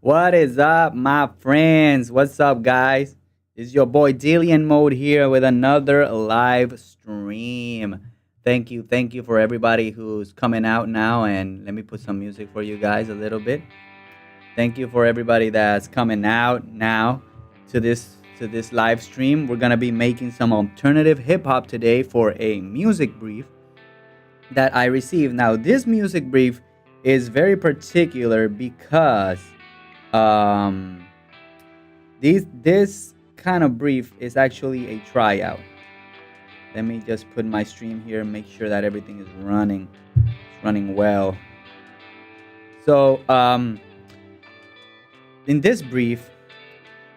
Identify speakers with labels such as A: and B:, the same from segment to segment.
A: What is up, my friends? What's up, guys? It's your boy Dillian Mode here with another live stream. Thank you for everybody who's coming out now. And let me put some music for you guys a little bit. Thank you for everybody that's coming out now to this live stream. We're gonna be making some alternative hip hop today for a music brief that I received. Now, this music brief is very particular because um, this kind of brief is actually a tryout. Let me just put my stream here and make sure that everything is running well. So in this brief,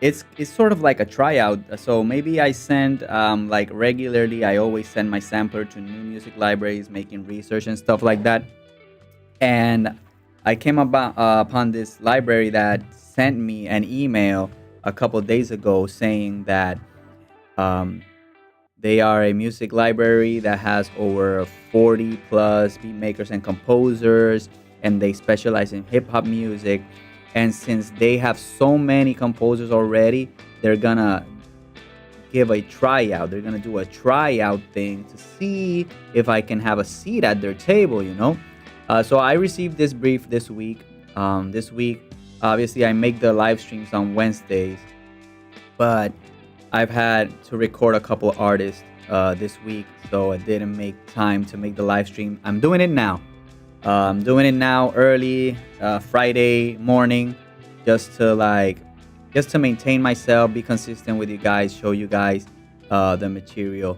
A: it's sort of like a tryout. So maybe I send like regularly. I always send my sampler to new music libraries, making research and stuff like that. And I came upon this library that sent me an email a couple days ago saying that um, they are a music library that has over 40 plus beat makers and composers, and they specialize in hip hop music. And since they have so many composers already, they're gonna give a tryout. They're gonna do a tryout thing to see if I can have a seat at their table. So I received this brief this week. This week, obviously, I make the live streams on Wednesdays, but I've had to record a couple artists this week, so I didn't make time to make the live stream. I'm doing it now. I'm doing it now early Friday morning, just to maintain myself, be consistent with you guys, show you guys the material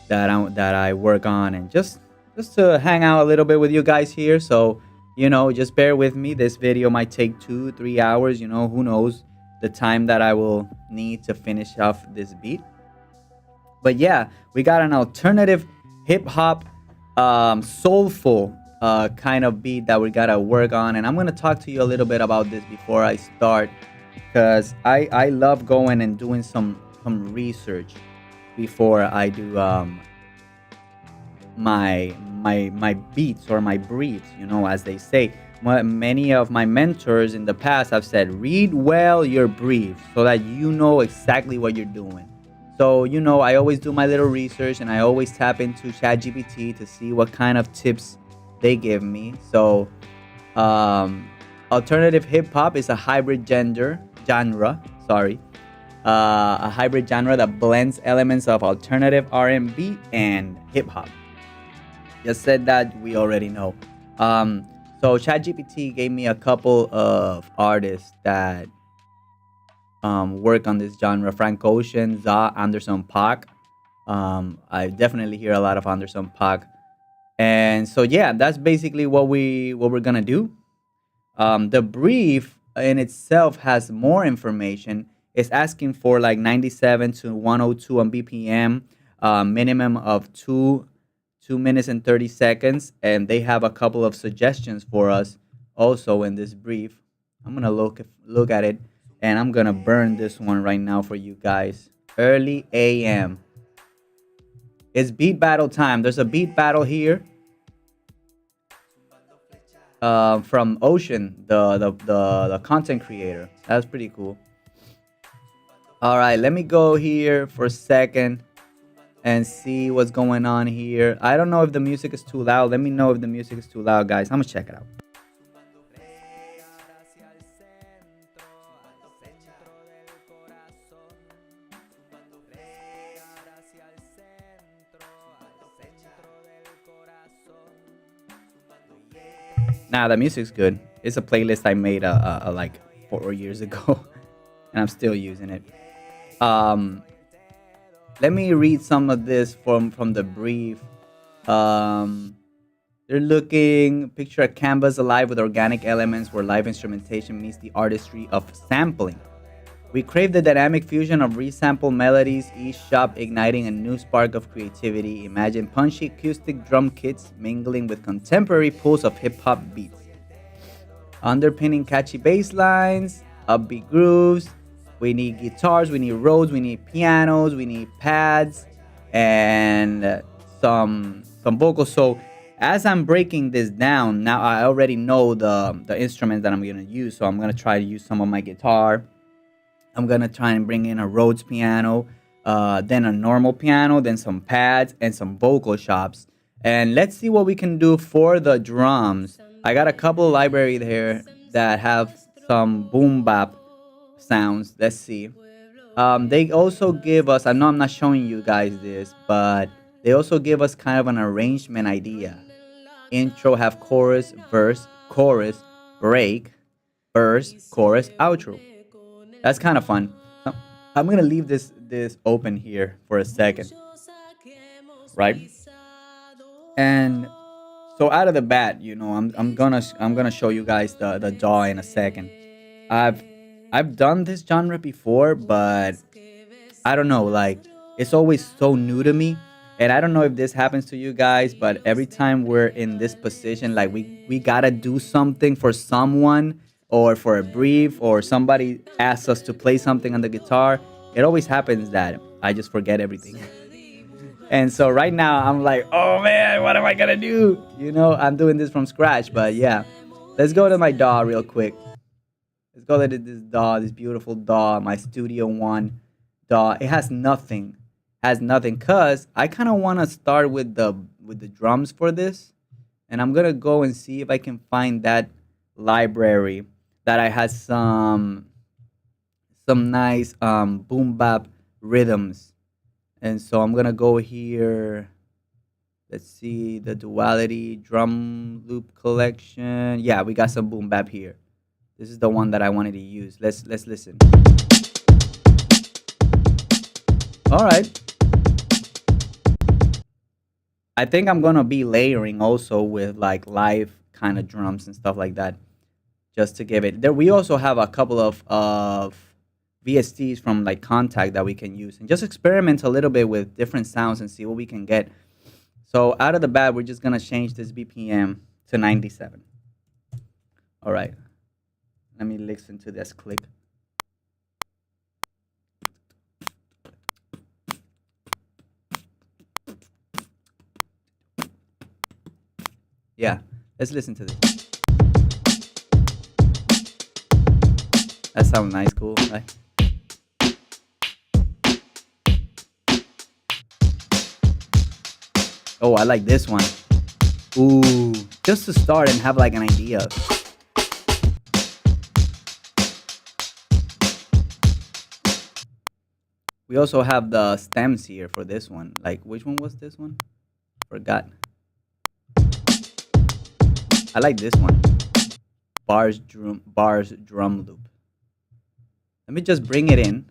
A: that I work on, and just to hang out a little bit with you guys here. So just bear with me. This video might take 2-3 hours. Who knows the time that I will need to finish off this beat. But yeah, we got an alternative hip hop soulful kind of beat that we gotta work on, and I'm gonna talk to you a little bit about this before I start, because I love going and doing some research before I do my beats or my briefs, as they say. Many of my mentors in the past have said, read well your brief so that you know exactly what you're doing. So I always do my little research, and I always tap into ChatGPT to see what kind of tips they give me. So alternative hip hop is a hybrid genre, a hybrid genre that blends elements of alternative R&B and hip hop. Just said that, we already know. So ChatGPT gave me a couple of artists that work on this genre: Frank Ocean, Za, Anderson .Paak. I definitely hear a lot of Anderson .Paak. And so yeah, that's basically what we're gonna do. The brief in itself has more information. It's asking for like 97 to 102 on BPM, minimum of 2 minutes and 30 seconds, and they have a couple of suggestions for us also in this brief. I'm gonna look at it, and I'm gonna burn this one right now for you guys. Early AM. It's beat battle time. There's a beat battle here. From Ocean, the content creator. That's pretty cool. All right, let me go here for a second and see what's going on here. I don't know if the music is too loud. Let me know if the music is too loud, guys. I'm gonna check it out. Nah, the music's good. It's a playlist I made like 4 years ago, and I'm still using it. Let me read some of this from the brief. They're looking, picture a canvas alive with organic elements where live instrumentation meets the artistry of sampling. We crave the dynamic fusion of resampled melodies, each shop igniting a new spark of creativity. Imagine punchy acoustic drum kits mingling with contemporary pulse of hip-hop beats. Underpinning catchy bass lines, upbeat grooves. We need guitars, we need Rhodes, we need pianos, we need pads, and some vocals. So as I'm breaking this down, now I already know the instruments that I'm gonna use. So I'm gonna try to use some of my guitar. I'm gonna try and bring in a Rhodes piano, then a normal piano, then some pads and some vocal chops. And let's see what we can do for the drums. I got a couple of libraries here that have some boom bap sounds. Let's see. They also give us, I know I'm not showing you guys this, but they also give us kind of an arrangement idea. Intro have chorus, verse, chorus, break, verse, chorus, outro. That's kind of fun. I'm gonna leave this open here for a second, right? And so out of the bat, I'm gonna show you guys the DAW in a second. I've I've done this genre before, but I don't know, like it's always so new to me. And I don't know if this happens to you guys, but every time we're in this position, like we gotta do something for someone or for a brief or somebody asks us to play something on the guitar, it always happens that I just forget everything. And so right now I'm like, oh man, what am I gonna do? I'm doing this from scratch, but yeah. Let's go to my DAW real quick. Let's go to this DAW, this beautiful DAW, my Studio One DAW. It has nothing, cause I kind of want to start with the drums for this, and I'm gonna go and see if I can find that library that I had some nice boom bap rhythms. And so I'm gonna go here. Let's see the duality drum loop collection. Yeah, we got some boom bap here. This is the one that I wanted to use. Let's listen. All right. I think I'm gonna be layering also with like live kind of drums and stuff like that, just to give it. There, we also have a couple of VSTs from like Contact that we can use and just experiment a little bit with different sounds and see what we can get. So out of the bat, we're just gonna change this BPM to 97. All right. Let me listen to this click. Yeah, let's listen to this. That sounds nice, cool, right? Oh, I like this one. Ooh, just to start and have like an idea. We also have the stems here for this one. Like, which one was this one? Forgot. I like this one. Bars drum loop. Let me just bring it in.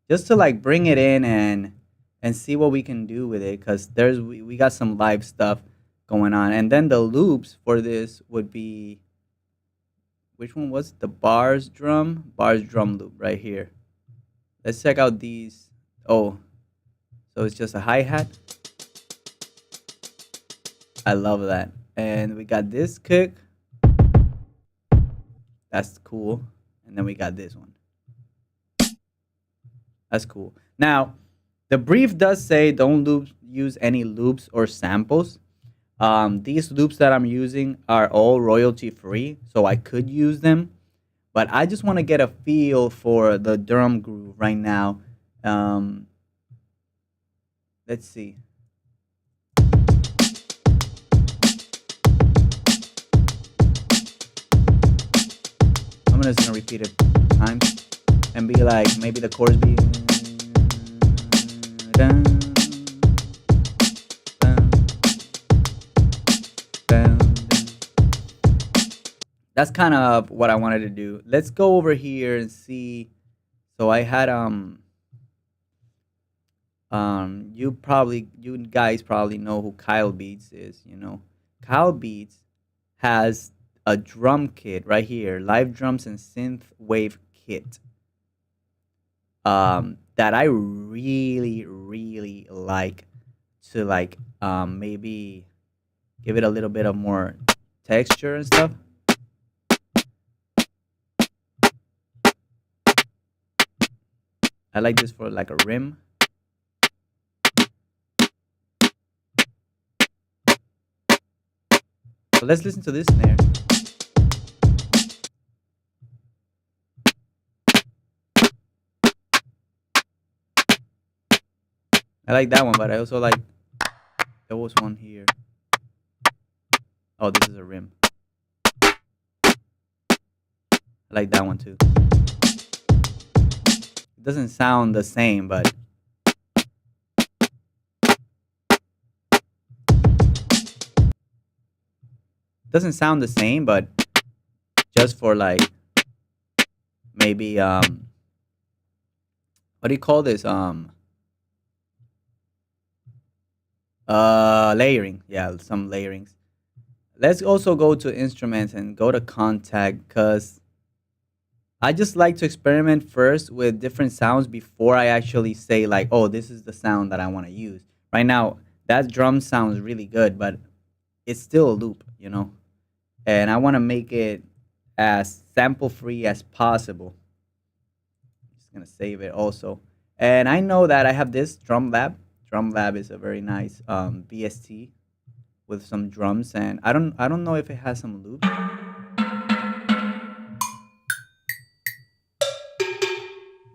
A: Just to like bring it in and see what we can do with it, because we got some live stuff going on. And then the loops for this would be, which one was it? The bars drum loop right here. Let's check out these. Oh, so it's just a hi-hat. I love that. And we got this kick. That's cool. And then we got this one. That's cool. Now, the brief does say don't use any loops or samples. These loops that I'm using are all royalty free, so I could use them. But I just want to get a feel for the drum groove right now. Let's see. I'm just gonna repeat it times and be like, maybe the chorus be dun, dun, dun, dun. That's kind of what I wanted to do. Let's go over here and see. So I had you guys probably know who Kyle Beats is. Kyle Beats has a drum kit right here, live drums and synth wave kit. That I really, really like to maybe give it a little bit of more texture and stuff. I like this for like a rim. So let's listen to this snare. I like that one, but I also like, there was one here. Oh, this is a rim. I like that one too. It doesn't sound the same, but just for like maybe what do you call this? Layering. Yeah, some layerings. Let's also go to instruments and go to contact, because I just like to experiment first with different sounds before I actually say like, oh, this is the sound that I want to use. Right now, that drum sounds really good, but it's still a loop, you know? And I want to make it as sample free as possible. Just gonna save it also. And I know that I have this Drum Lab. Drum Lab is a very nice VST with some drums, and I don't know if it has some loops.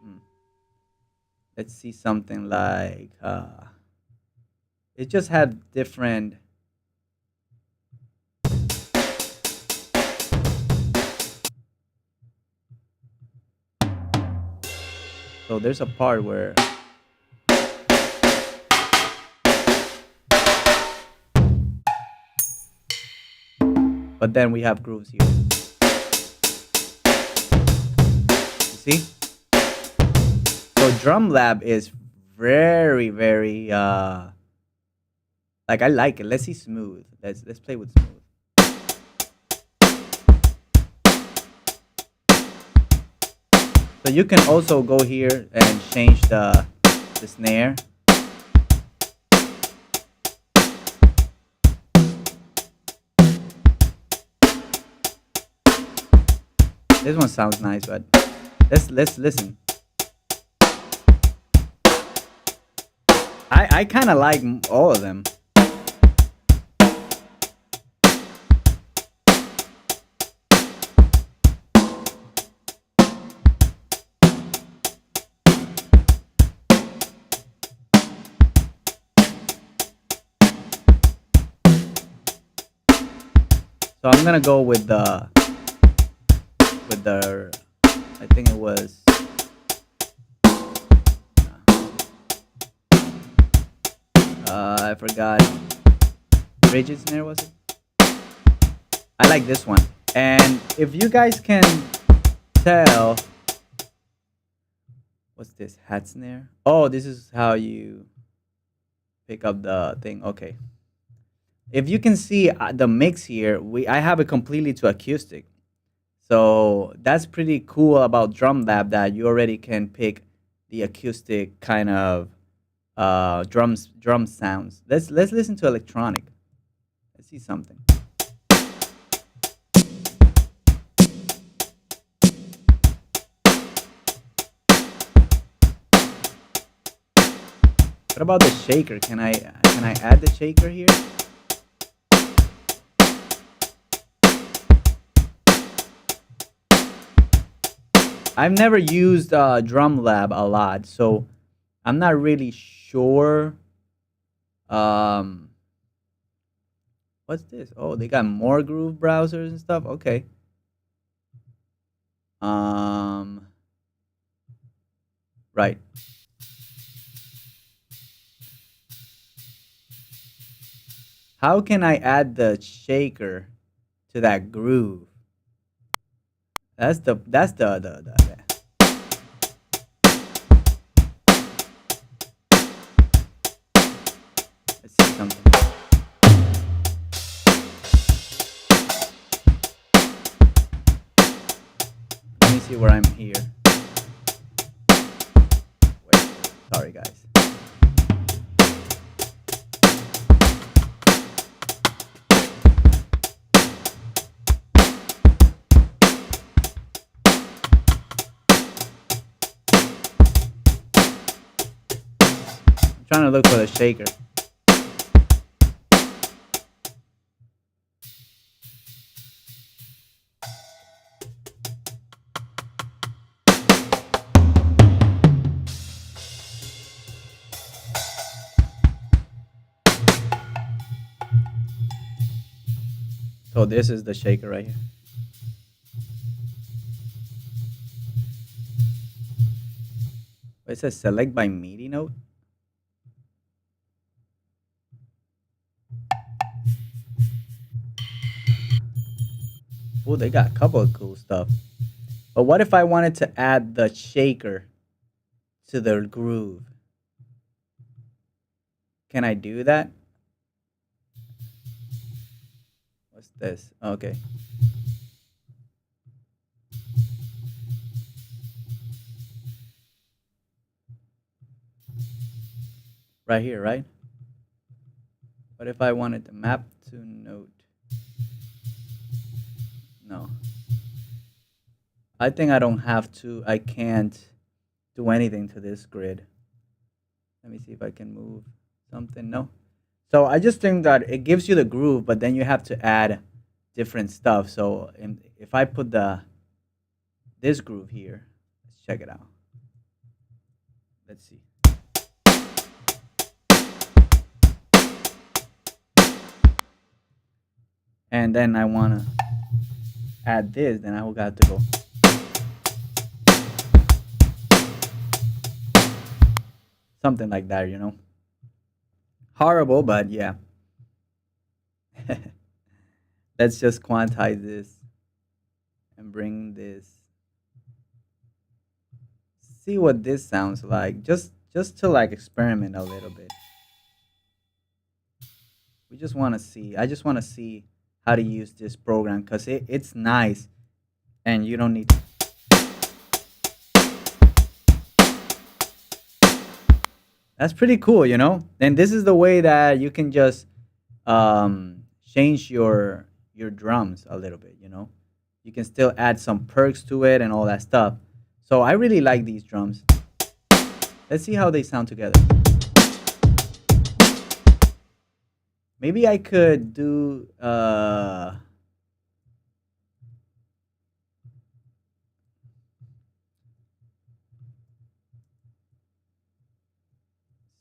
A: Hmm. Let's see something like it just had different. So there's a part where but then we have grooves here. You see? So Drum Lab is very, very like I like it. Let's see smooth. Let's play with smooth. So you can also go here and change the snare. This one sounds nice, but let's listen. I kind of like all of them. So I'm gonna go with the I think it was I forgot. Rigid snare, was it? I like this one. And if you guys can tell, what's this? Hat snare? Oh, this is how you pick up the thing. Okay. If you can see the mix here, I have it completely to acoustic. So that's pretty cool about Drum Lab, that you already can pick the acoustic kind of drum sounds. Let's listen to electronic. Let's see something. What about the shaker? Can I add the shaker here? I've never used Drum Lab a lot, so I'm not really sure. What's this? Oh, they got more groove browsers and stuff. Okay. Right. How can I add the shaker to that groove? That's the let's see something. Let me see where I'm here. Wait, sorry guys. Trying to look for the shaker. So this is the shaker right here. It says select by MIDI note. Oh, they got a couple of cool stuff. But what if I wanted to add the shaker to the groove? Can I do that? What's this? Okay. Right here, right? What if I wanted to map to note? No. I think I don't have to. I can't do anything to this grid. Let me see if I can move something. No. So I just think that it gives you the groove, but then you have to add different stuff. So if I put this groove here, let's check it out. Let's see. And then I want to add this, then I will have to go. Something like that, you know. Horrible, but yeah. Let's just quantize this and bring this. See what this sounds like. Just to like experiment a little bit. We just want to see. I just want to see how to use this program because it's nice and you don't need to. That's pretty cool, you know. And this is the way that you can just change your drums a little bit, you know. You can still add some perks to it and all that stuff. So I really like these drums. Let's see how they sound together. Maybe I could do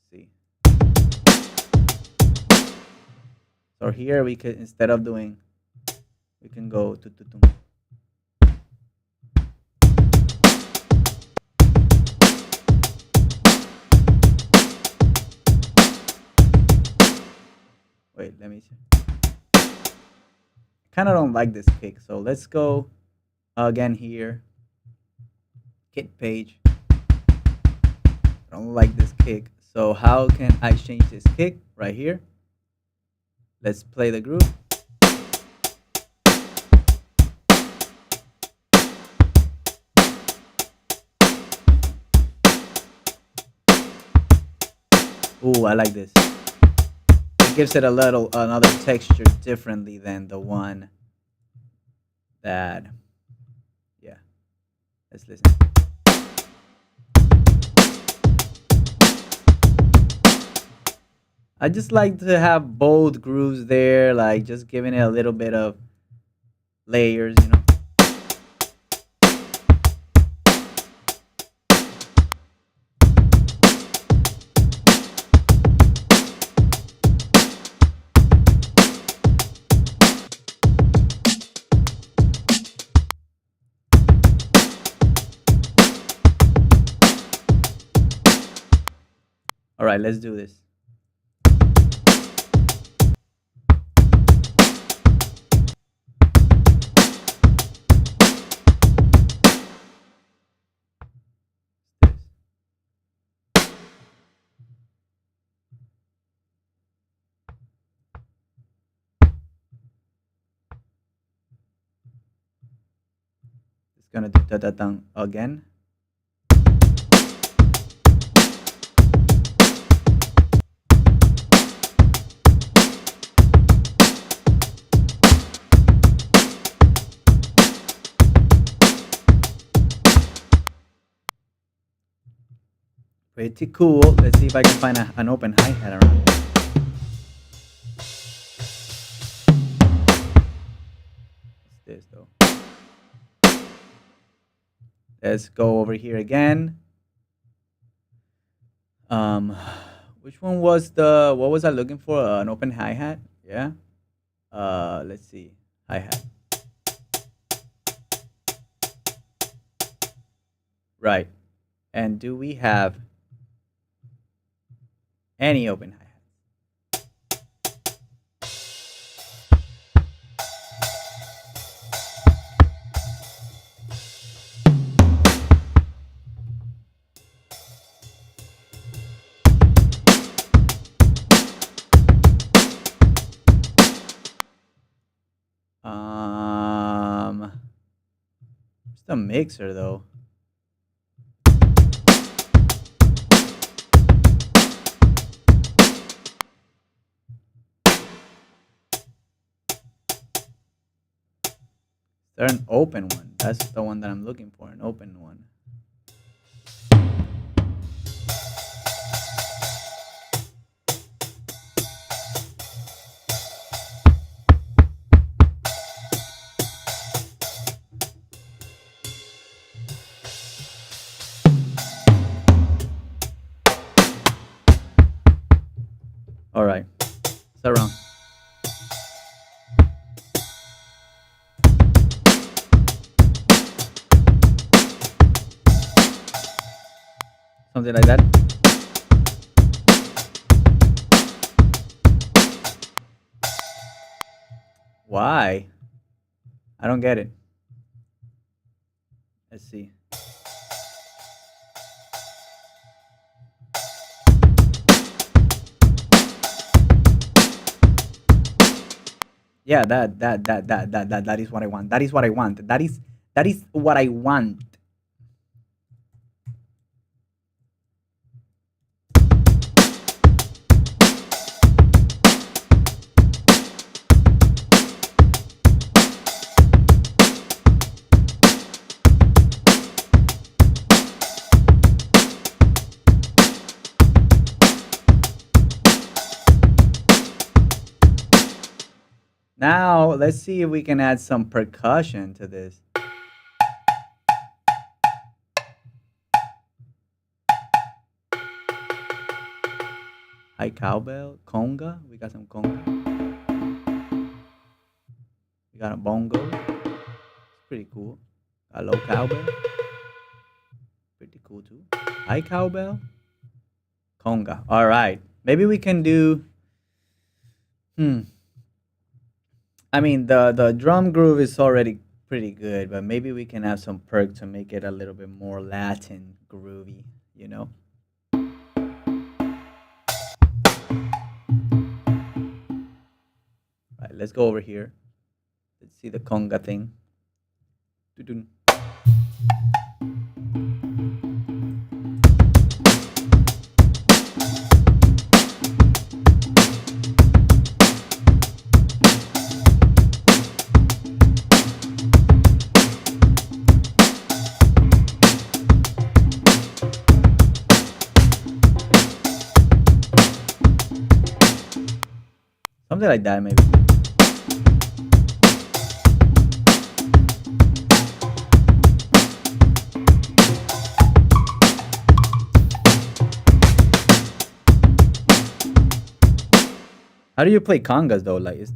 A: see. So here we could, instead of doing, we can go to. Wait, let me see. Kind of don't like this kick, so let's go again here. Kit page. I don't like this kick. So how can I change this kick? Right here. Let's play the groove. Ooh, I like this. It gives it a little another texture differently than the one that, yeah. Let's listen. I just like to have both grooves there, like just giving it a little bit of layers, you know. All right, let's do this. It's gonna do da da dang again. Pretty cool. Let's see if I can find an open hi-hat around here. What's this though? Let's go over here again. Um, which one was what was I looking for? An open hi-hat? Yeah. Let's see. hi-hat. Right. And do we have any open hi-hat? It's the mixer though. Is there an open one? That's the one that I'm looking for, an open one. All right, it's around. Something like that. Why? I don't get it. Let's see. Yeah, that is what I want. That is what I want. That is what I want. Now let's see if we can add some percussion to this. High cowbell, conga. We got some conga. We got a bongo. It's pretty cool. A low cowbell. Pretty cool too. High cowbell. Conga. All right. Maybe we can do. I mean, the drum groove is already pretty good, but maybe we can have some perk to make it a little bit more Latin groovy. You know. All right. Let's go over here. Let's see the conga thing. Doo-doo. Something like that, maybe. How do you play congas though? Like,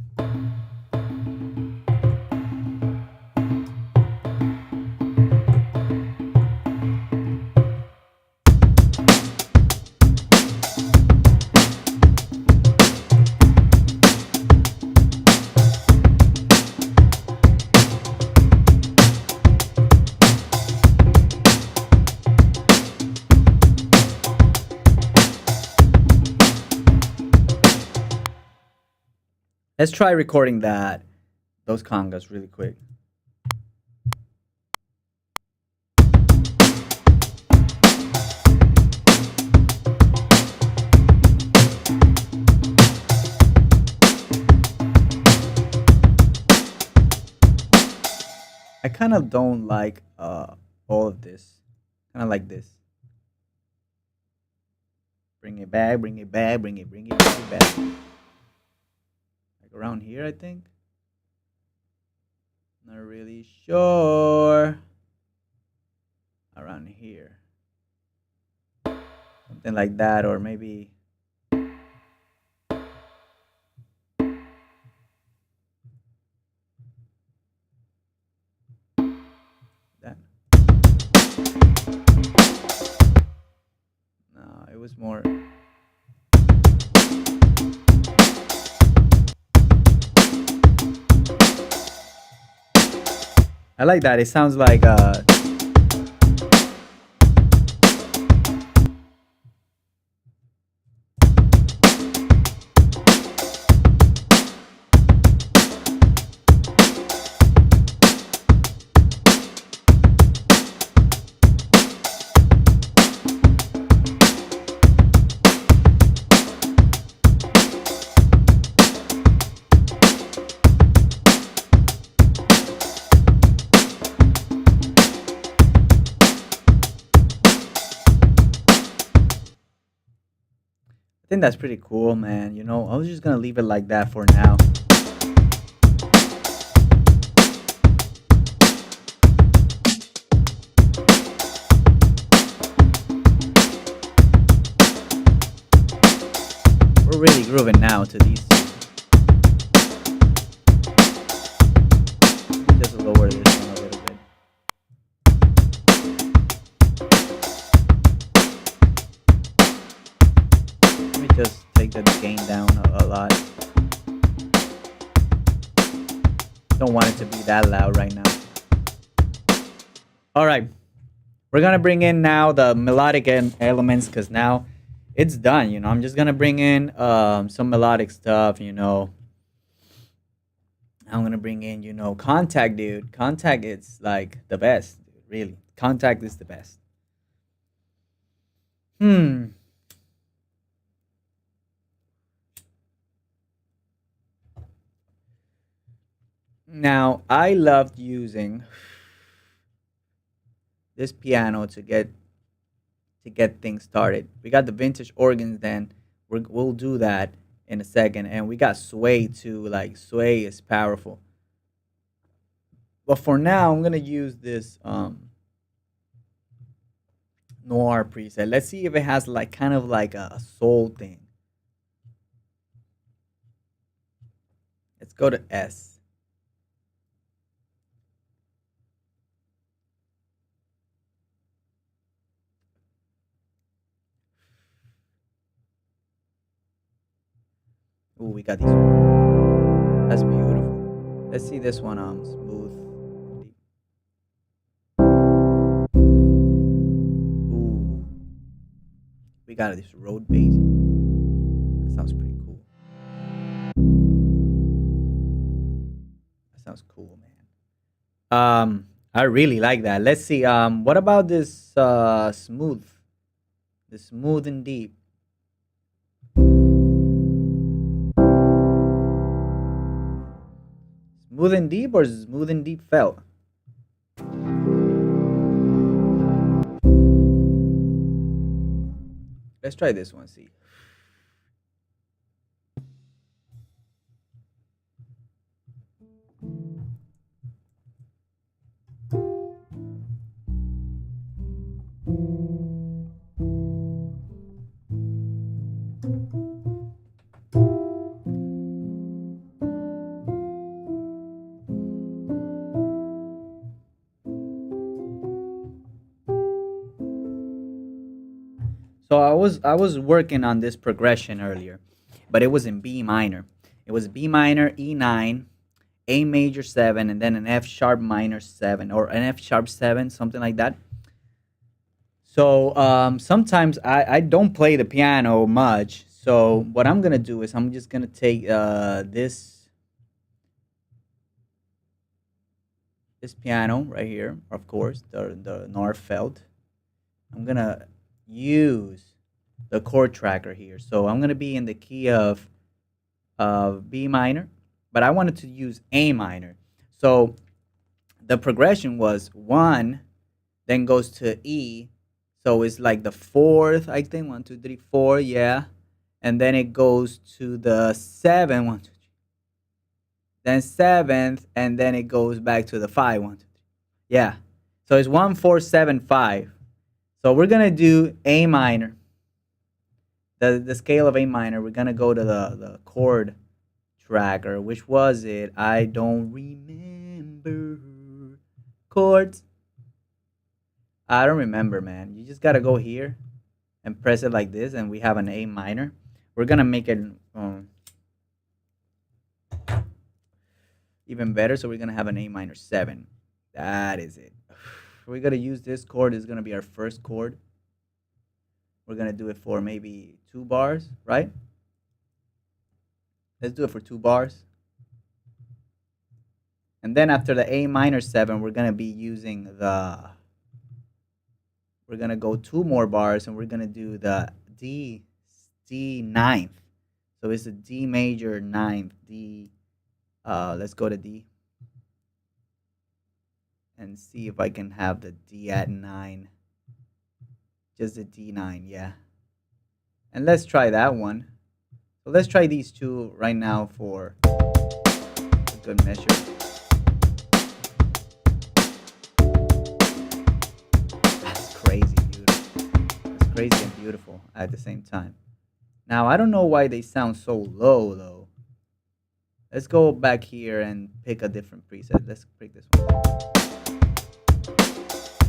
A: let's try recording those congas really quick. I kind of don't like all of this. Kind of like this. Bring it back, bring it back, bring it back. Like around here, I think. Not really sure. Around here. Something like that, or maybe. It's more. I like that. It sounds like I think that's pretty cool, man. You know, I was just gonna leave it like that for now. We're really grooving now to these. Just lower this one a little bit. Let me just take the gain down a lot. Don't want it to be that loud right now. All right, we're gonna bring in now the melodic elements because now it's done. You know, I'm just gonna bring in some melodic stuff. You know, I'm gonna bring in contact, dude. Contact is like the best, dude, really. Contact is the best. Hmm. Now I loved using this piano to get things started. We got the vintage organs. Then we'll do that in a second, and we got sway too. Like sway is powerful. But for now, I'm gonna use this noir preset. Let's see if it has like kind of like a soul thing. Let's go to S. Ooh, we got these. That's beautiful. Let's see this one smooth. Ooh, we got this road bass. That sounds pretty cool. That sounds cool, man. I really like that. Let's see. What about this smooth? The smooth and deep. Smooth and deep or smooth and deep felt? Let's try this one. See. So I was working on this progression earlier, but it was in B minor. It was B minor, E9, A major 7, and then an F sharp minor 7 or an F sharp 7, something like that. So sometimes I don't play the piano much. So what I'm gonna do is I'm just gonna take this piano right here, of course, the Norfeld. I'm gonna use the chord tracker here. So I'm gonna be in the key of B minor, but I wanted to use A minor. So the progression was 1, then goes to E. So it's like the fourth, I think. 1, 2, 3, 4, yeah. And then it goes to the 7, 1, 2, 3. Then seventh, and then it goes back to the 5, 1, 2, 3. Yeah. So it's 1, 4, 7, 5. So we're gonna do A minor. The scale of A minor. We're gonna go to the chord tracker. Which was it? I don't remember. Chords. I don't remember, man. You just gotta go here and press it like this, and we have an A minor. We're gonna make it even better. So we're gonna have an A minor 7. That is it. We're gonna use this chord. It's gonna be our first chord. We're gonna do it for maybe 2 bars, right? Let's do it for 2 bars. And then after the A minor 7, we're gonna be using the. We're gonna go 2 more bars, and we're gonna do the D ninth. So it's a D major ninth. D. Let's go to D. And see if I can have the D at 9. Just the D9, yeah. And let's try that one. So let's try these two right now for a good measure. That's crazy beautiful. That's crazy and beautiful at the same time. Now, I don't know why they sound so low, though. Let's go back here and pick a different preset. Let's pick this one.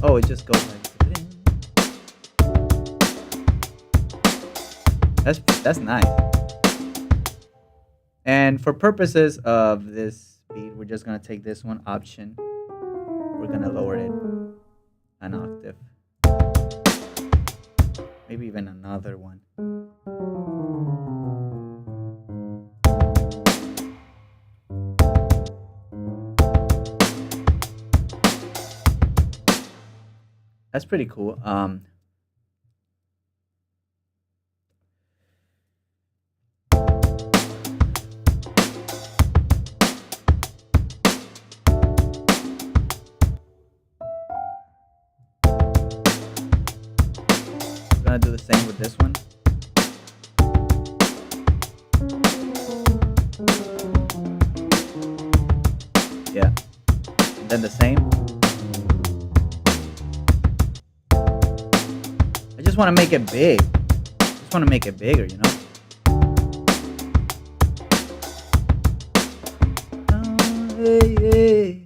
A: Oh, it just goes like... That's nice. And for purposes of this beat, we're just gonna take this one option. We're gonna lower it an octave. Maybe even another one. That's pretty cool. Gonna do the same with this one. Yeah. And then the same. I just want to make it big. I just want to make it bigger, you know? Hey, hey.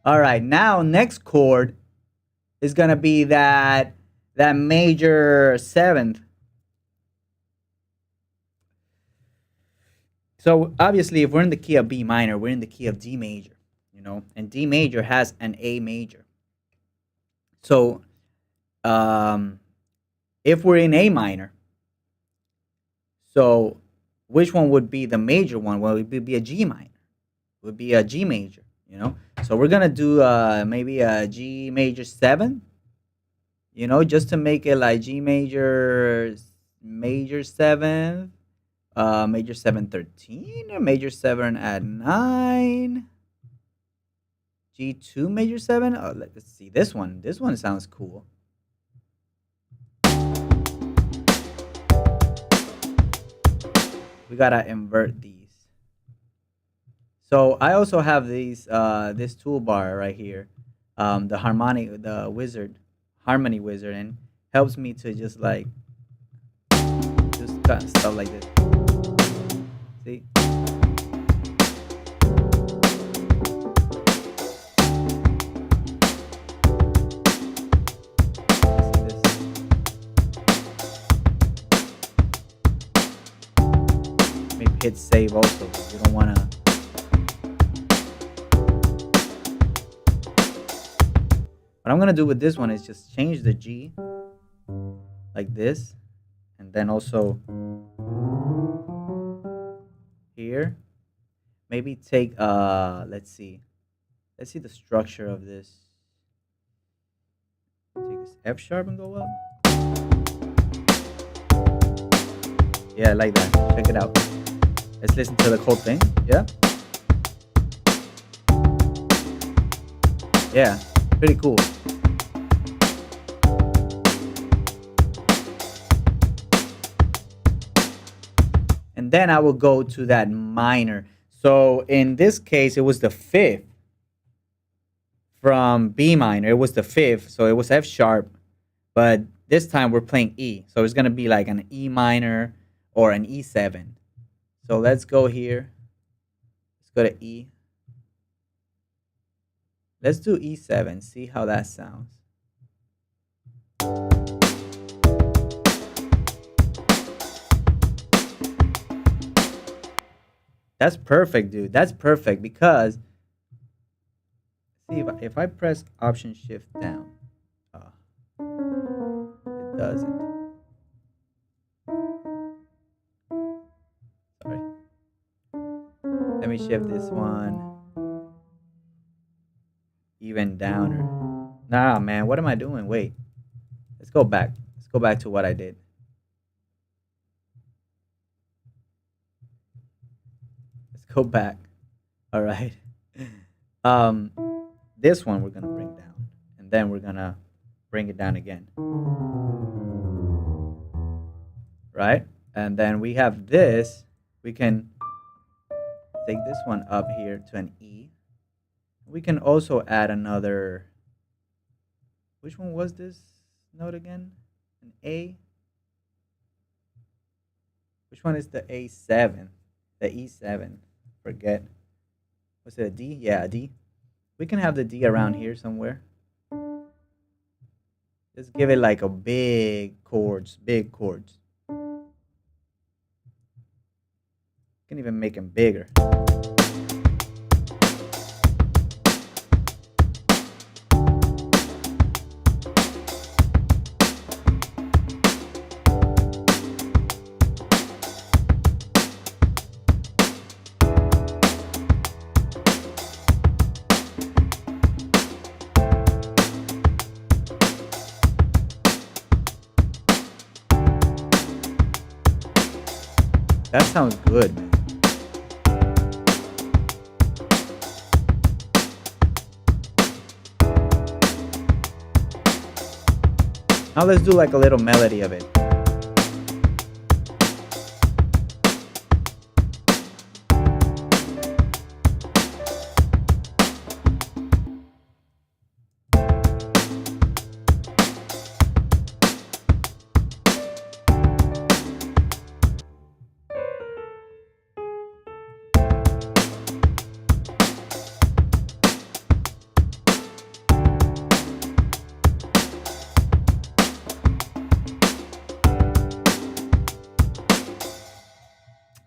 A: All right, now next chord is gonna be that major 7th. So obviously, if we're in the key of B minor, we're in the key of D major, you know, and D major has an A major. So if we're in A minor, so which one would be the major one? Well, it would be a G minor. It would be a G major, you know. So we're gonna do maybe a G major 7, you know, just to make it like G major 7, major 7 13, or major 7 at 9, G2 major 7. Oh, let's see this one. This one sounds cool. We gotta invert these. So I also have these this toolbar right here, the harmony wizard, and helps me to just like just cut stuff like this. See? Maybe hit save also. You don't want to. What I'm gonna do with this one is just change the G like this, and then also here. Maybe take let's see the structure of this. Take this F sharp and go up. Yeah, I like that. Check it out. Let's listen to the whole thing. Yeah. Yeah, pretty cool. And then I will go to that minor. So in this case, it was the 5th from B minor. It was the 5th, so it was F sharp. But this time we're playing E. So it's going to be like an E minor or an E7. So let's go here. Let's go to E. Let's do E7, see how that sounds. That's perfect, dude. That's perfect because see if I press Option Shift down, it doesn't. Sorry. Let me shift this one even downer. Nah, man, what am I doing? Wait. Let's go back. Let's go back to what I did. Let's go back. All right. This one we're gonna bring down, and then we're gonna bring it down again. Right? And then we have this. We can take this one up here to an E. We can also add another. Which one was this note again? An A. Which one is the A7? The E7. Forget. Was it a D? Yeah, a D. We can have the D around here somewhere. Just give it like a big chords, big chords. Can even make them bigger. That sounds good, man. Now let's do like a little melody of it.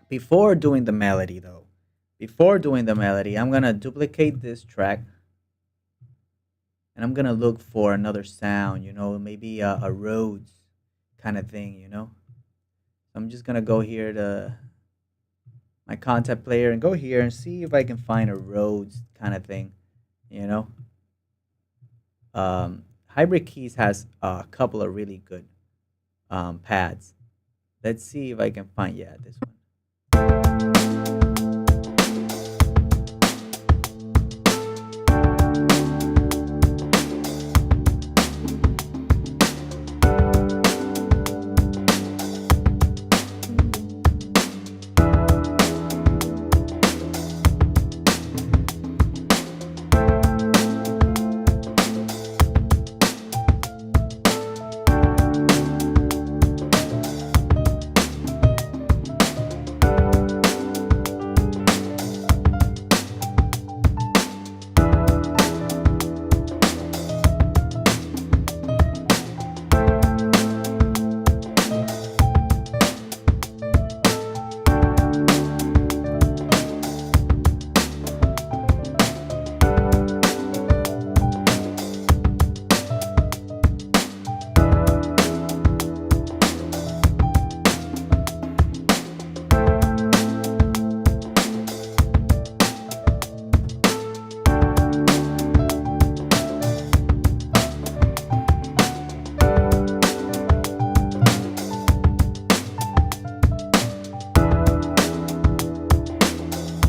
A: Before doing the melody, though, I'm gonna duplicate this track, and I'm gonna look for another sound. You know, maybe a Rhodes kind of thing. You know, I'm just gonna go here to my content player and go here and see if I can find a Rhodes kind of thing. You know, Hybrid Keys has a couple of really good pads. Let's see if I can find this one.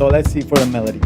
A: So let's see for the melody.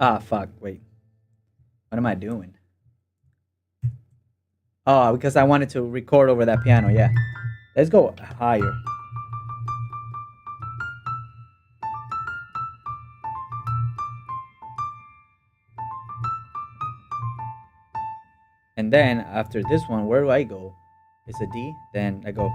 A: Ah, fuck. Wait. What am I doing? Oh, because I wanted to record over that piano. Yeah. Let's go higher. And then after this one, where do I go? It's a D. Then I go.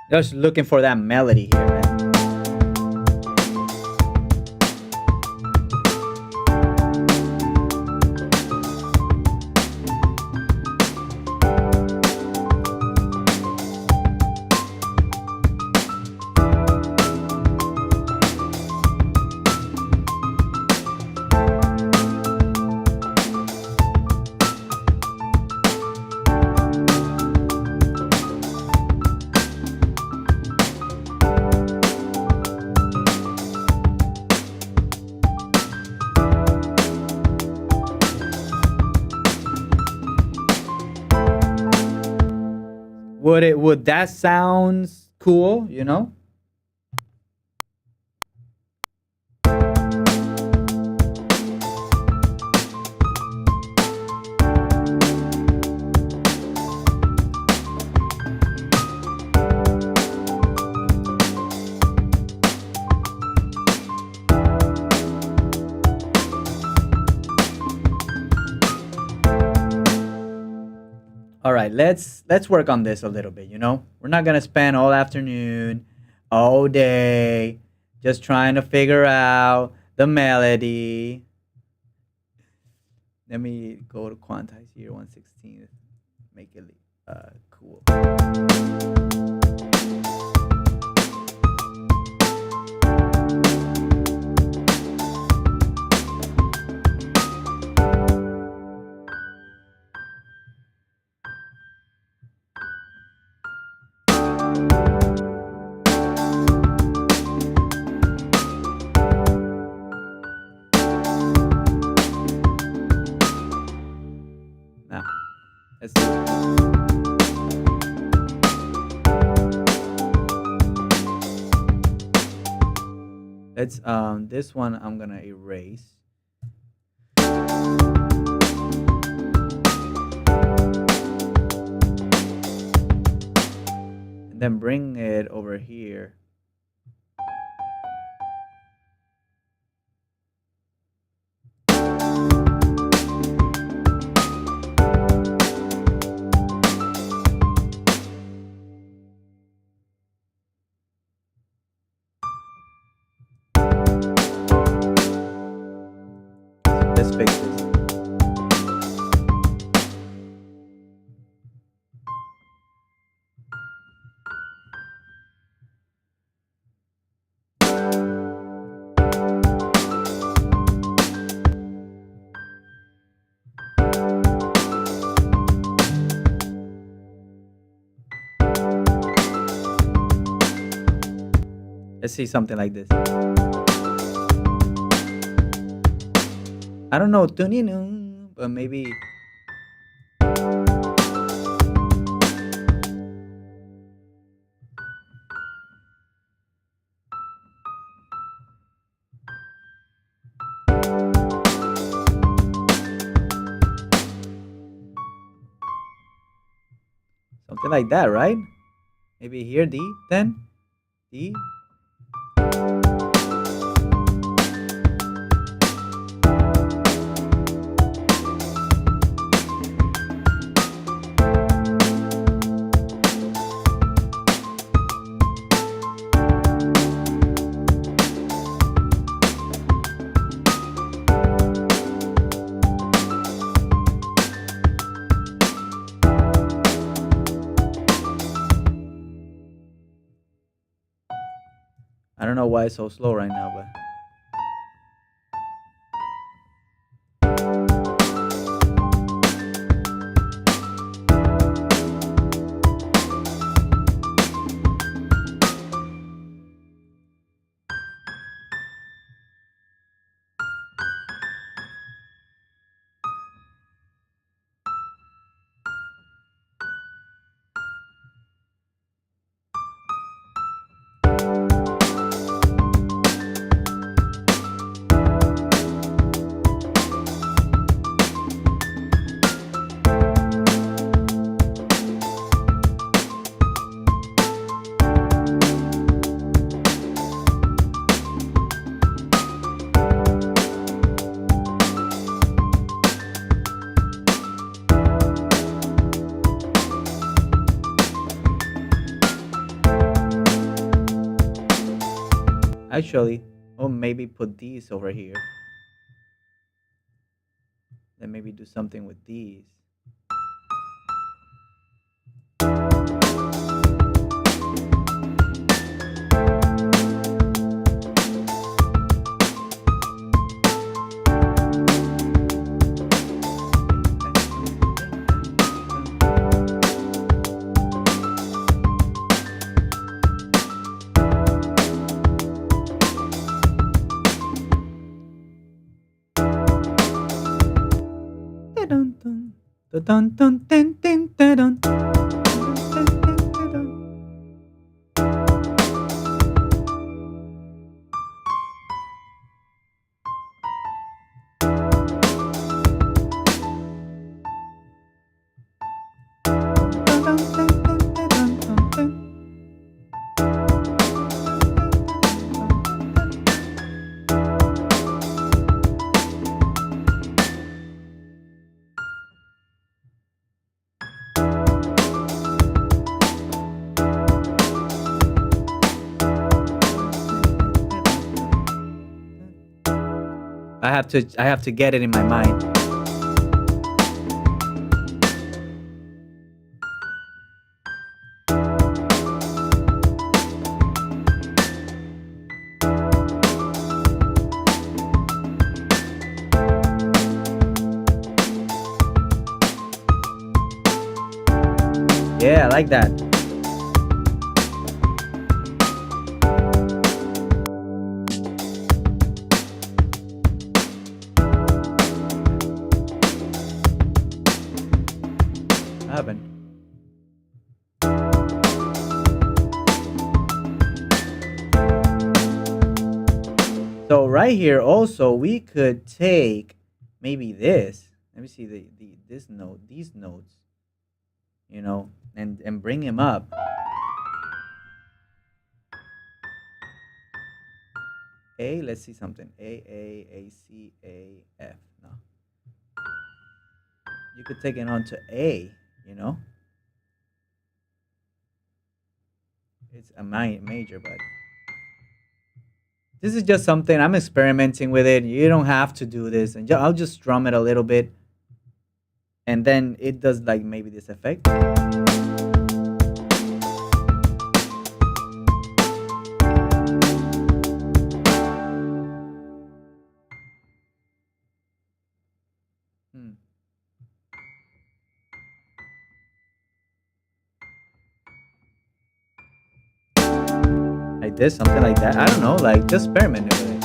A: Just looking for that melody here, man. Would that sound cool? You know? All right, let's work on this a little bit, you know? We're not going to spend all afternoon, all day just trying to figure out the melody. Let me go to quantize here 1/16. Make it cool. Now, let's do it. Let's this one I'm gonna erase. And then bring it over here. Let's fix this. Let's see something like this. I don't know, tuning, but maybe. Something like that, right? Maybe here D, then D. I don't know why it's so slow right now, but Actually, or maybe put these over here. Then maybe do something with these. Dun-dun-dun. Dun-dun-dun-dun-dun-dun. Dun-dun-dun-dun-dun. I have to get it in my mind. Yeah, I like that. I haven't. So right here also we could take maybe this. Let me see this note, these notes, and bring him up. A, let's see something. A, C, A, F. No. You could take it on to A, you know? It's a major, but this is just something I'm experimenting with it. You don't have to do this, and I'll just strum it a little bit, and then it does like maybe this effect. Hmm. Like this, something like that. I don't know, like just experimenting with it.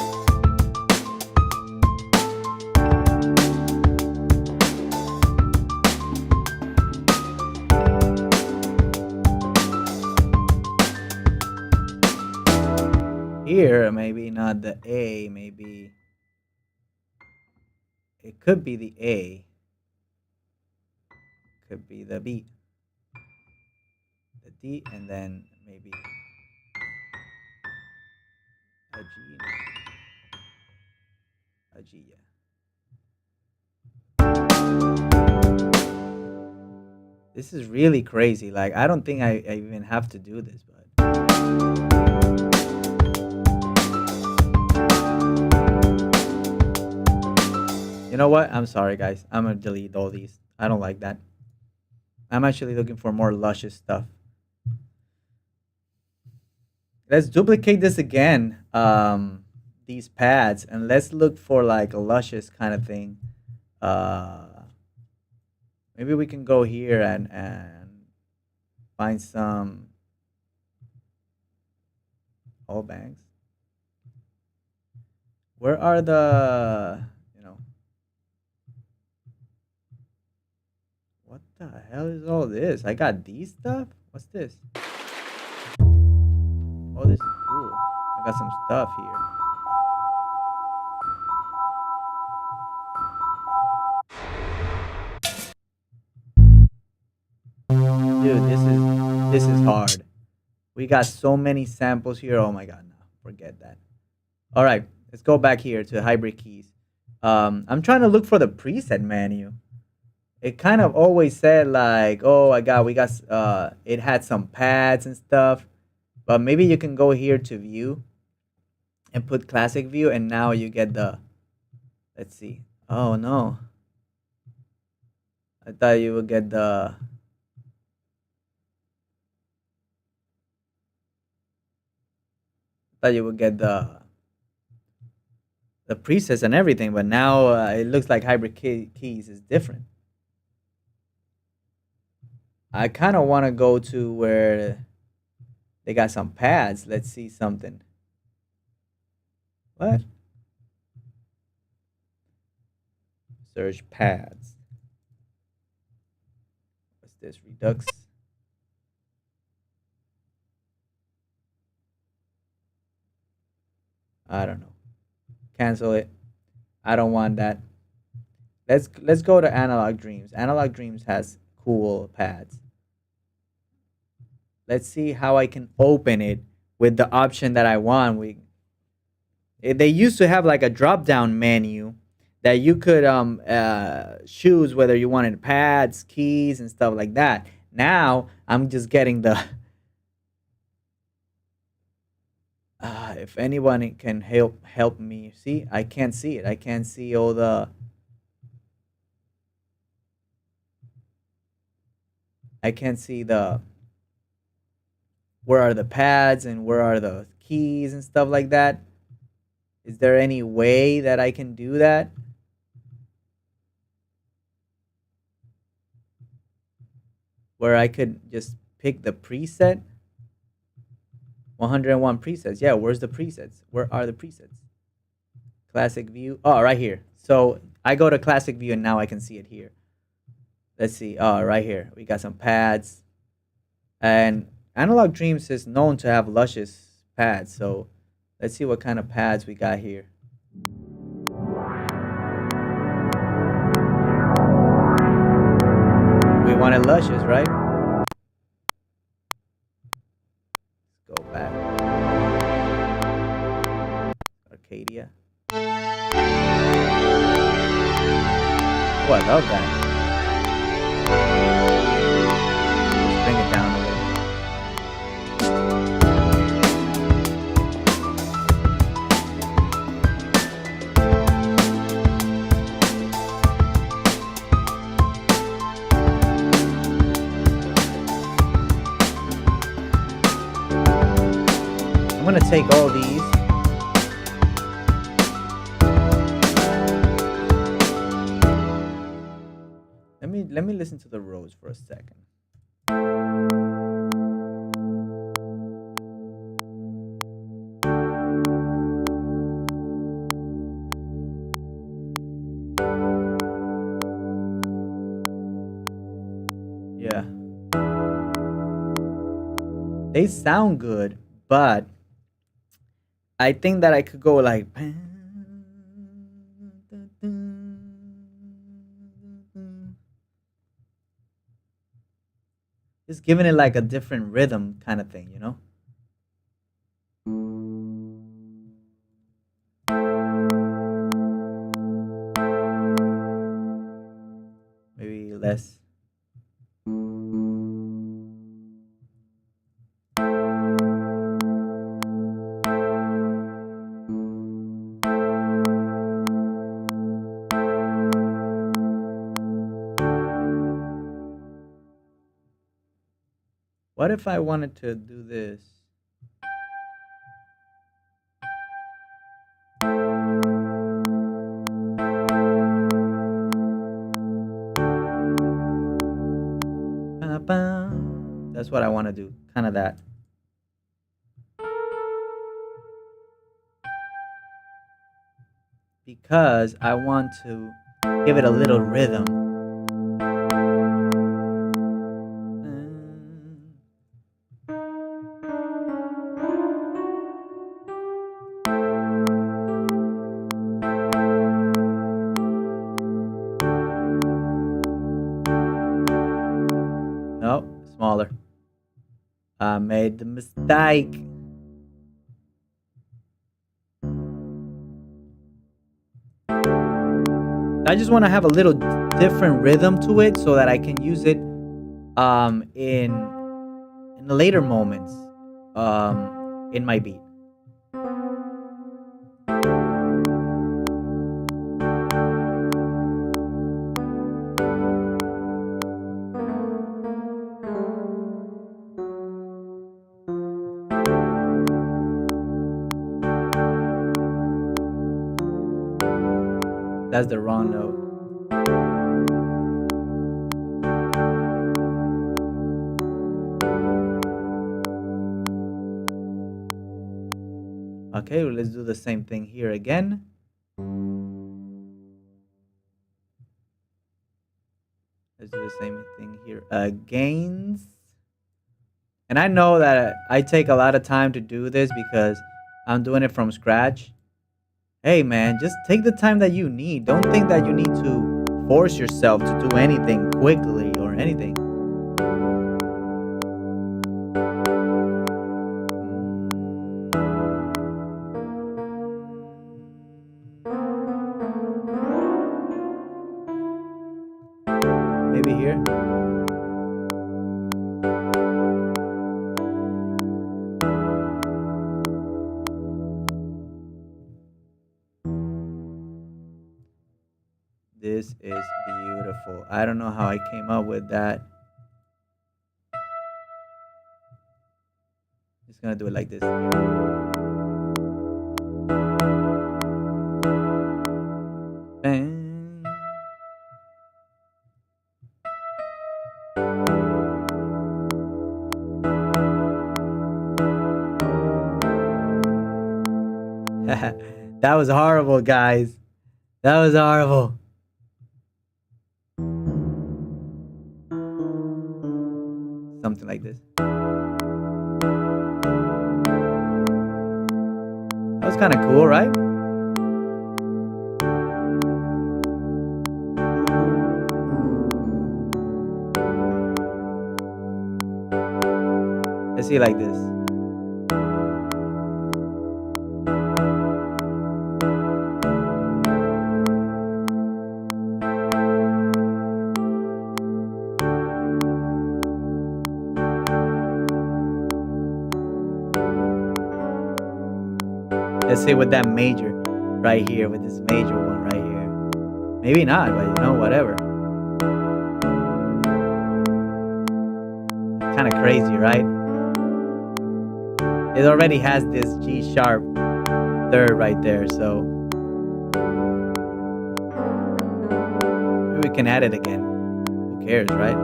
A: Here, maybe not the A, maybe it could be the A, could be the B, the D, and then maybe a G, a G, yeah. This is really crazy. Like, I don't think I even have to do this, but you know what? I'm sorry, guys. I'm gonna delete all these. I don't like that. I'm actually looking for more luscious stuff. Let's duplicate this again. These pads, and let's look for like a luscious kind of thing. Uh, Maybe we can go here and find some all banks. Where are the? What the hell is all this? I got these stuff? What's this? Oh, this is cool. I got some stuff here. Dude, this is hard. We got so many samples here. Oh my god, no. Forget that. All right, let's go back here to hybrid keys. I'm trying to look for the preset menu. It kind of always said like, oh, it had some pads and stuff, but maybe you can go here to view, and put classic view, and now you get the, let's see. Oh no, I thought you would get the, thought you would get the presets and everything, but now it looks like hybrid keys is different. I kind of want to go to where they got some pads. Let's see something. What? Search pads. What's this? Redux. I don't know. Cancel it. I don't want that. Let's go to Analog Dreams. Analog Dreams has cool pads. Let's see how I can open it with the option that I want. They used to have like a drop down menu that you could choose whether you wanted pads, keys, and stuff like that. Now I'm just getting the. If anyone can help me, see, I can't see it. I can't see all the. I can't see the. Where are the pads and where are the keys and stuff like that? Is there any way that I can do that? Where I could just pick the preset? 101 presets. Yeah, where's the presets? Where are the presets? Classic view. Oh, right here. So I go to classic view and now I can see it here. Let's see. Oh, right here. We got some pads. And Analog Dreams is known to have luscious pads. So let's see what kind of pads we got here. We wanted luscious, right? Let's go back. Arcadia. Oh, I love that. Let's bring it down a little. I'm gonna take all these. Let me listen to the rows for a second. Yeah. They sound good, but I think that I could go like just giving it like a different rhythm kind of thing, you know? Maybe less. What if I wanted to do this? That's what I want to do. Kind of that. Because I want to give it a little rhythm. Nope, smaller. I made the mistake. I just want to have a little different rhythm to it so that I can use it in the later moments in my beat. That's the wrong note. Okay, well, let's do the same thing here again. Let's do the same thing here again. And I know that I take a lot of time to do this because I'm doing it from scratch. Hey man, just take the time that you need. Don't think that you need to force yourself to do anything quickly or anything. Maybe here. This is beautiful. I don't know how I came up with that. Just gonna do it like this. Bang. That was horrible, guys. That was horrible. Something like this. That was kind of cool, right? Let's see like this. Let's see with that major right here, with this major one right here. Maybe not, but you know, whatever. Kind of crazy, right? It already has this G sharp third right there, so maybe we can add it again. Who cares, right?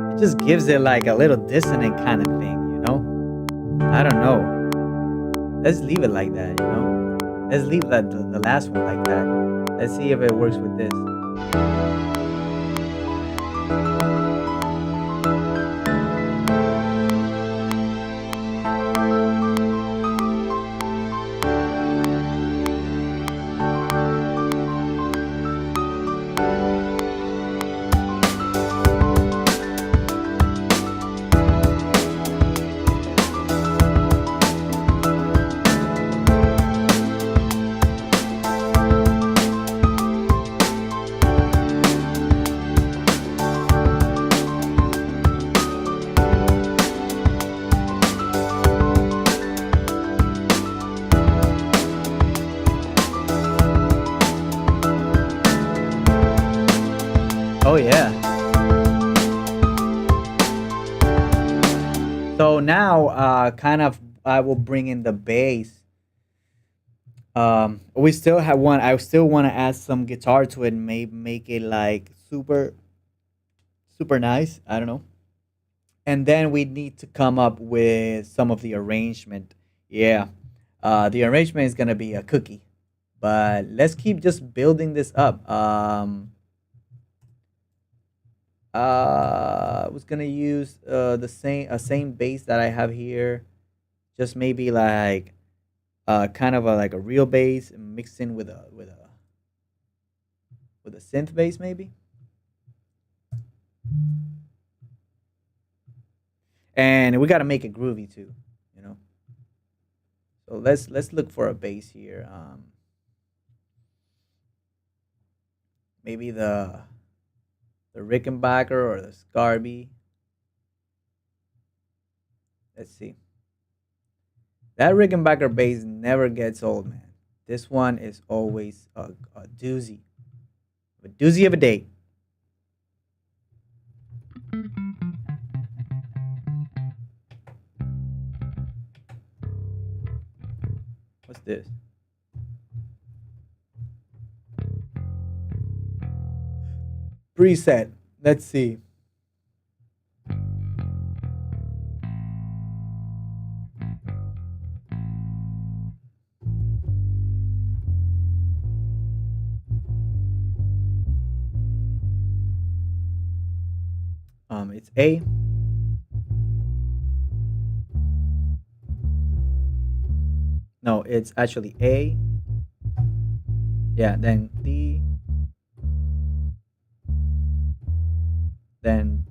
A: It just gives it like a little dissonant kind of thing, you know? I don't know. Let's leave it like that, you know? Let's leave that the last one like that. Let's see if it works with this. Oh yeah. So now, kind of, I will bring in the bass. We still have one. I still want to add some guitar to it and make it like super, super nice. I don't know. And then we need to come up with some of the arrangement. Yeah. The arrangement is gonna be a cookie, but let's keep just building this up. I was gonna use the same bass that I have here, just maybe like kind of like a real bass mixed in with a synth bass maybe. And we got to make it groovy too, you know. So let's look for a bass here. Maybe the Rickenbacker or the Scarby. Let's see. That Rickenbacker bass never gets old, man. This one is always a doozy. A doozy of a day. this? Preset. Let's see. It's A. No, it's actually A. Yeah, then D. Then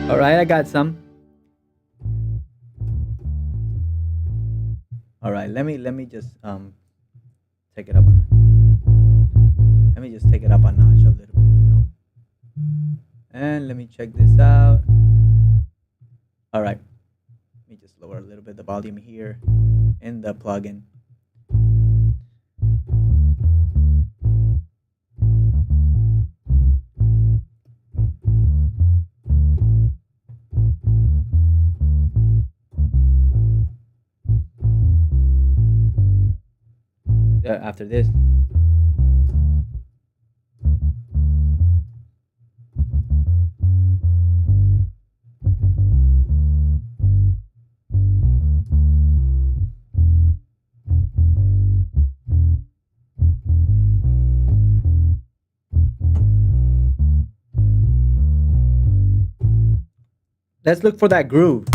A: all right, I got some. All right, let me just take it up. Let me just take it up a notch a little bit, And let me check this out. All right, let me just lower a little bit the volume here in the plugin. After this. Let's look for that groove.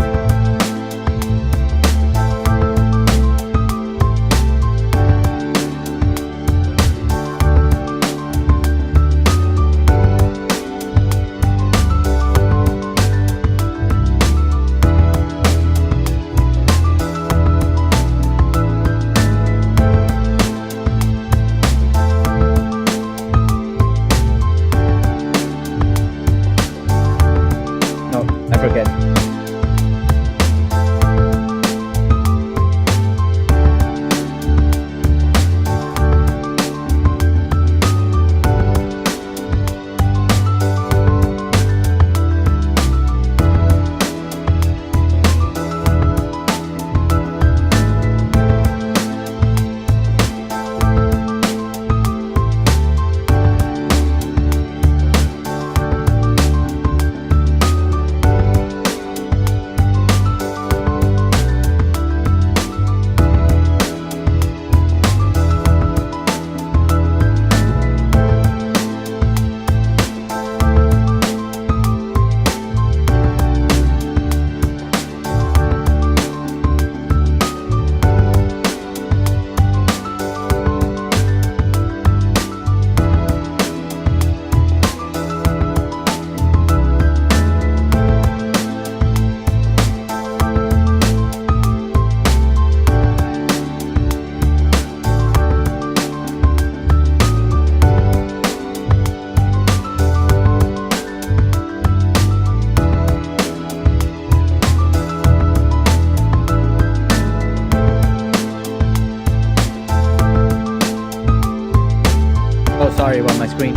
A: Sorry about my screen.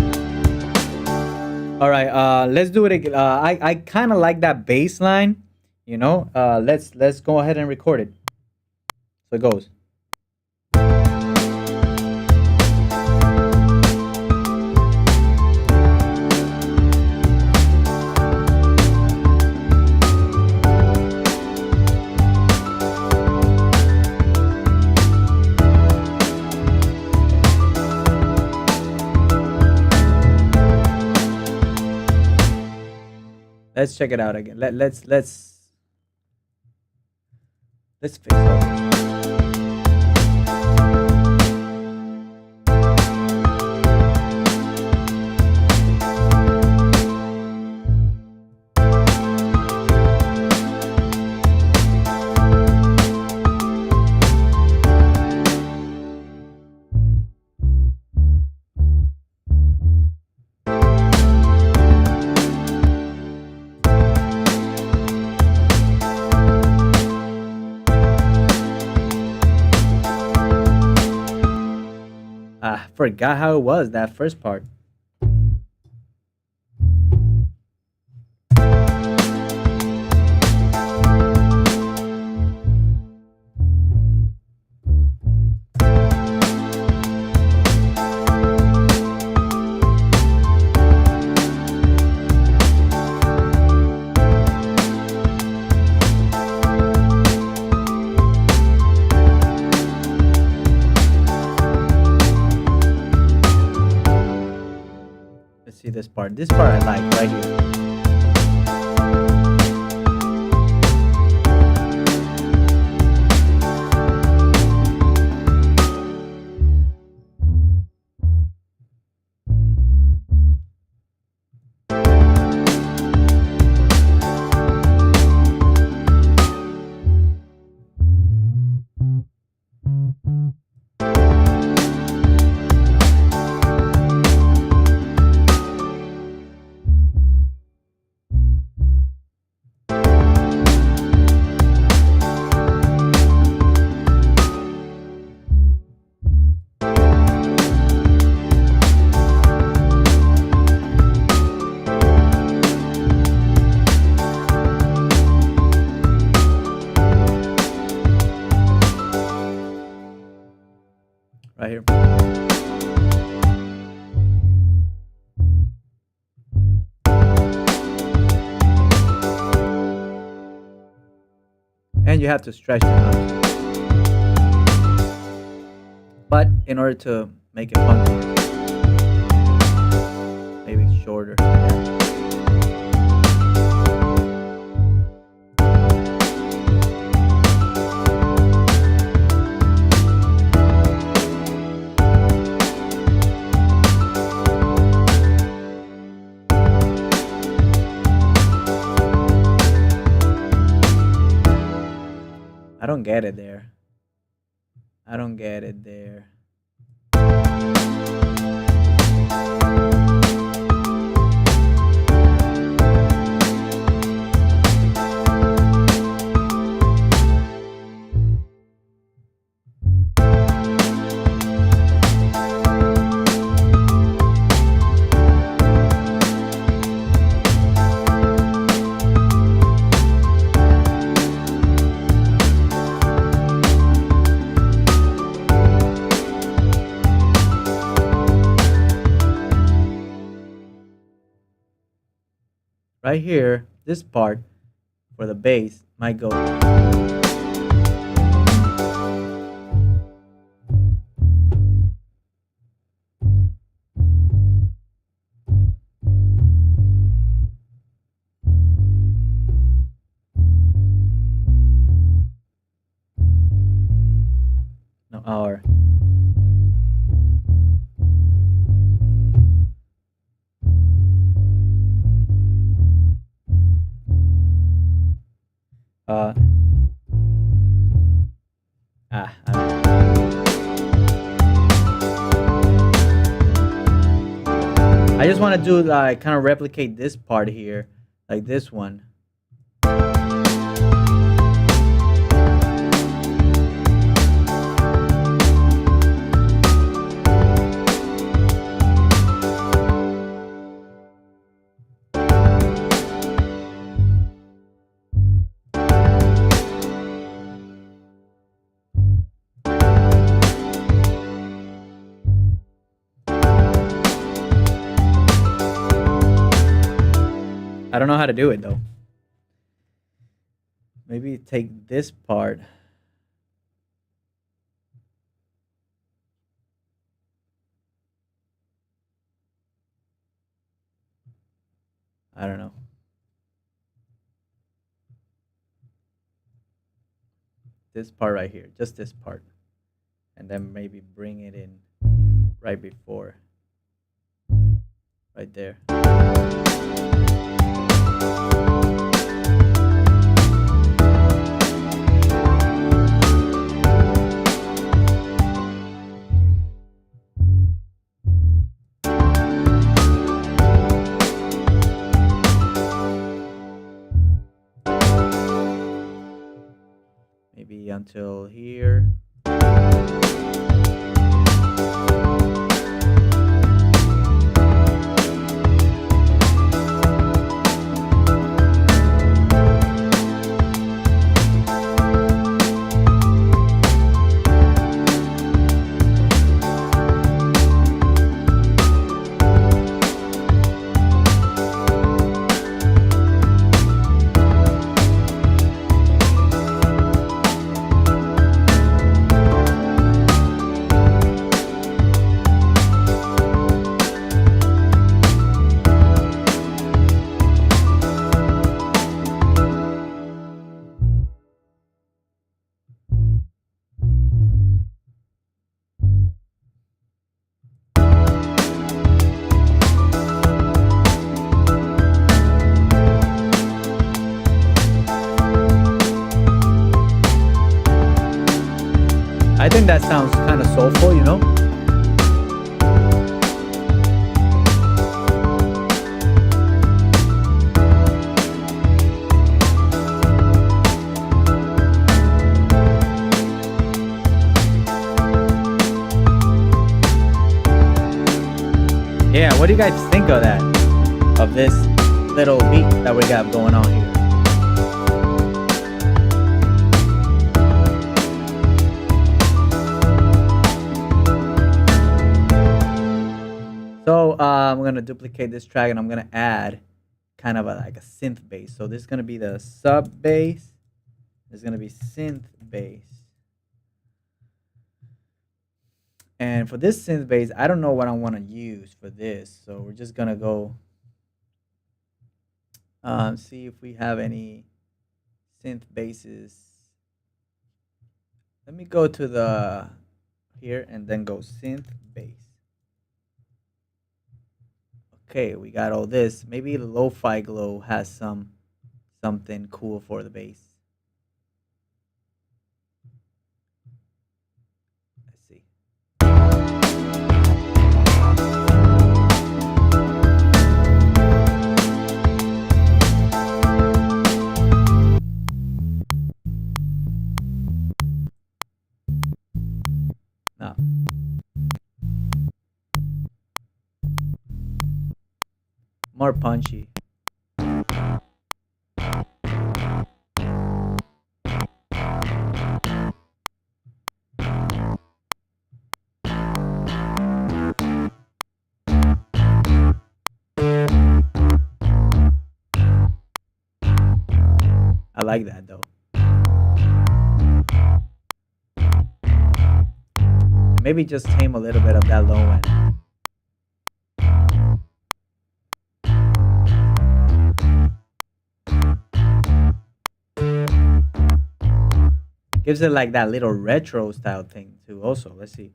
A: All right, let's do it again. I kind of like that bass line, let's go ahead and record it. So it goes. Let's check it out again. Let's fix all this. forgot how it was that first part. Let's see this part. This part I like right here. Right here. And you have to stretch them out. But in order to make it funky, maybe shorter. Yeah. I don't get it there. I don't get it there. Right here, this part for the bass might go. No, or. I just want to do like kind of replicate this part here, like this one. I don't know how to do it though. Maybe take this part. I don't know. This part right here, just this part. And then maybe bring it in right before. Right there. Maybe until here. think that sounds kind of soulful, you know? Yeah, what do you guys think of that? Of this little beat that we got going on here? So I'm gonna duplicate this track and I'm gonna add kind of like a synth bass. So this is gonna be the sub bass. There's gonna be synth bass. And for this synth bass, I don't know what I want to use for this. So we're just gonna go see if we have any synth basses. Let me go to the here and then go synth bass. Okay, we got all this. Maybe the lo-fi glow has something cool for the bass. Let's see. Now, more punchy. I like that though. Maybe just tame a little bit of that low end. Gives it like that little retro style thing too also. Let's see.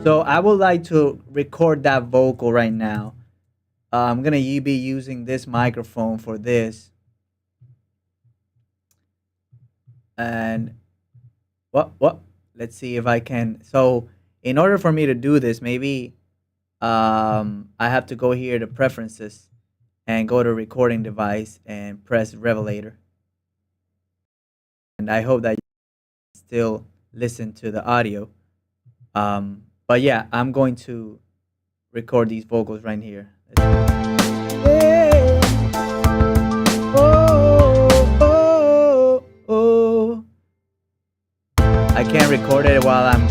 A: So I would like to record that vocal right now. I'm gonna be using this microphone for this. And what? Let's see if I can. So in order for me to do this, maybe I have to go here to preferences and go to recording device and press revelator. And I hope that you still listen to the audio. But yeah, I'm going to record these vocals right here. Hey, oh, oh, oh. I can't record it while I'm.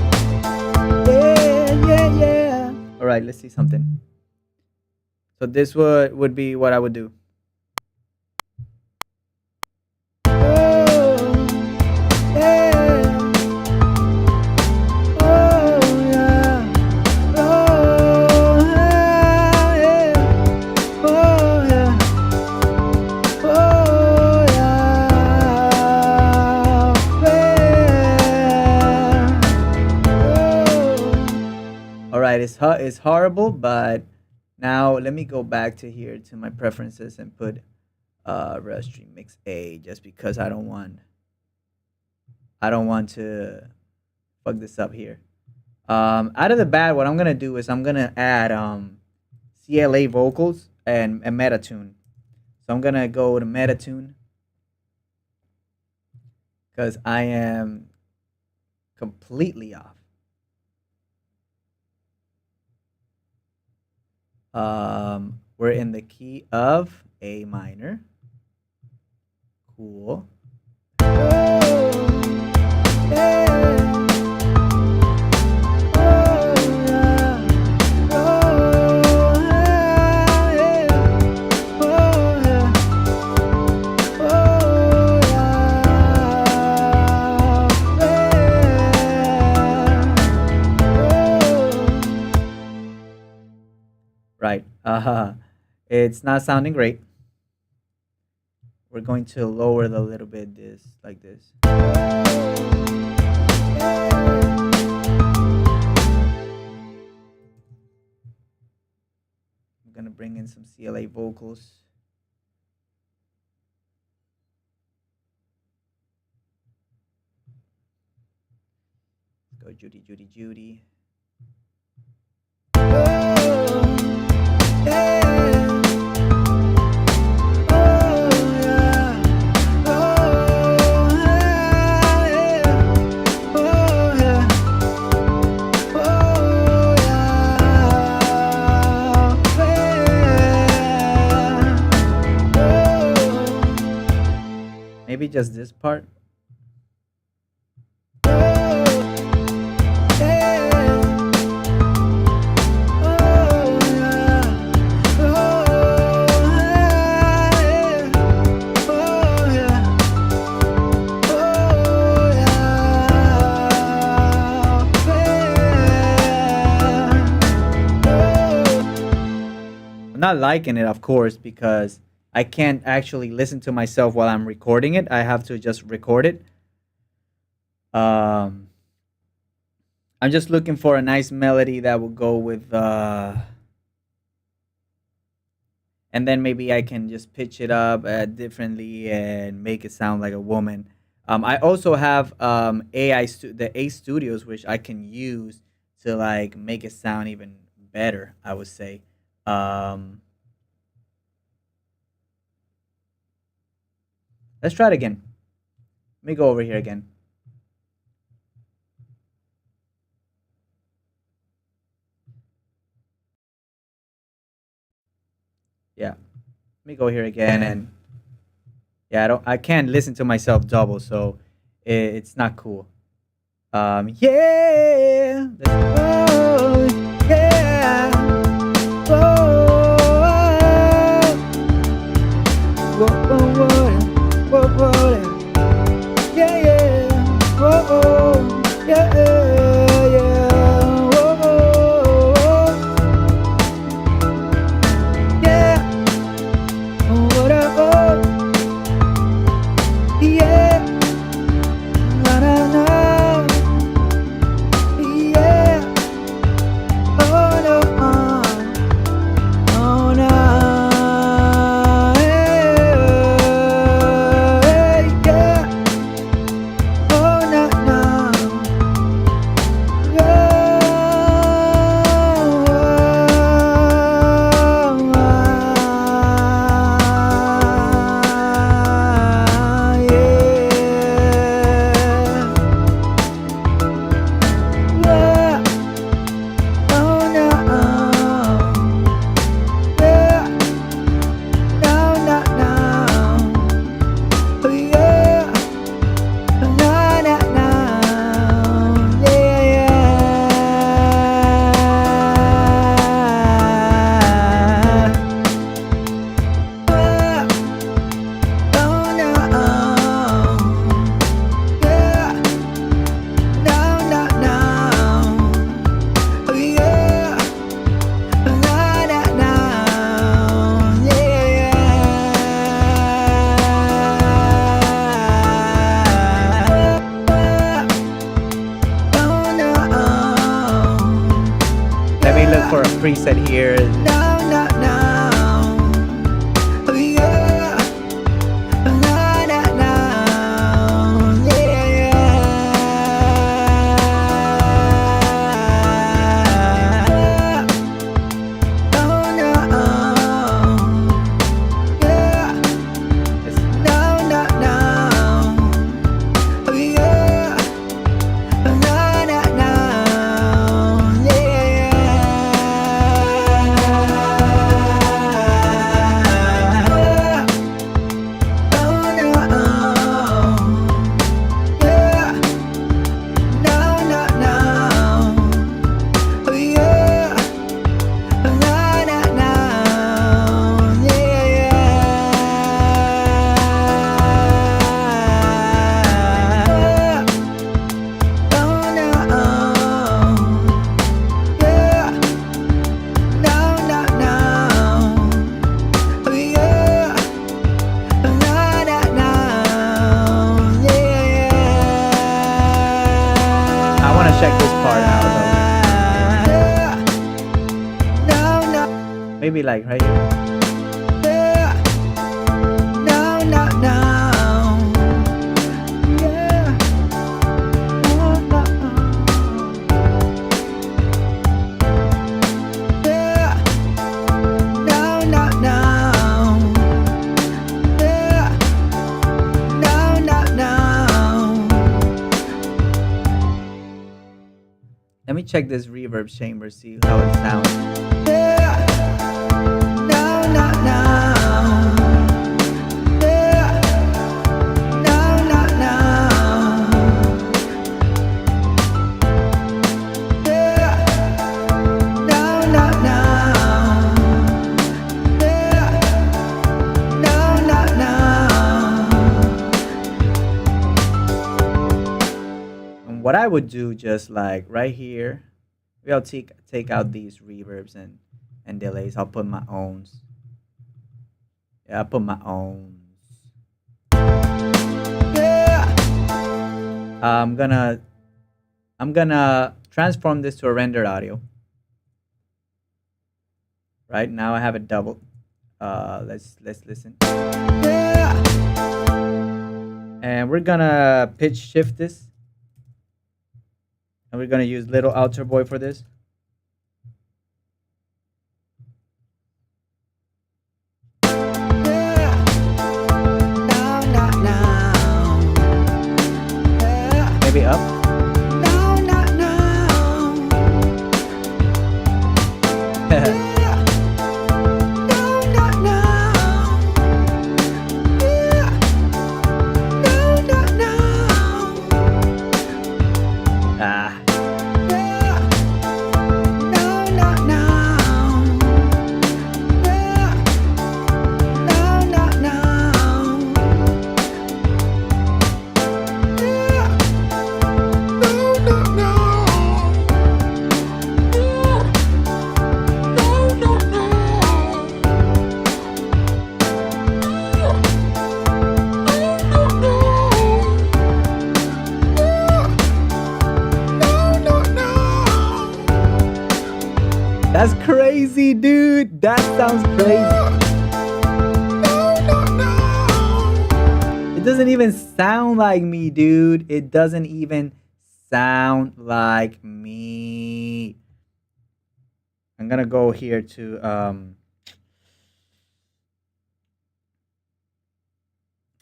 A: Yeah. All right, let's see something. So this would be what I would do. It's horrible, but now let me go back to here to my preferences and put Livestream Mix A, just because I don't want to fuck this up here. Out of the bat, what I'm gonna do is I'm gonna add CLA vocals and Metatune. So I'm gonna go to Metatune because I am completely off. We're in the key of A minor. Cool. Right. It's not sounding great. We're going to lower the little bit this like this. I'm gonna bring in some CLA vocals. Let's go Judy, Judy, Judy. Maybe just this part. I'm not liking it, of course, because I can't actually listen to myself while I'm recording it. I have to just record it. I'm just looking for a nice melody that will go with, and then maybe I can just pitch it up differently and make it sound like a woman. I also have the A Studios, which I can use to like make it sound even better, I would say. Um, let's try it again. Let me go over here again. Yeah. Let me go here again, and yeah, I can't listen to myself double, so it's not cool. Yeah. Oh, yeah. Oh, whoa, whoa, whoa, whoa, whoa. Yeah, yeah. Whoa, whoa. Yeah, yeah. Whoa, whoa. Yeah. Whatever. Yeah. Na, na, na. Yeah. Oh, no. Oh, no. Hey, yeah. Oh, no, no. Let me look for a preset here. part out though. Maybe like right here. Let me check this reverb chamber, see how it sounds. What I would do, just like right here, I'll take out these reverbs and delays. I'll put my own. Yeah, I'll put my own. I'm gonna transform this to a rendered audio. Right now I have it doubled. Let's listen. And we're gonna pitch shift this. And we're going to use Little Altar Boy for this. Maybe up. That's crazy, dude. That sounds crazy. It doesn't even sound like me, dude. It doesn't even sound like me. I'm gonna go here to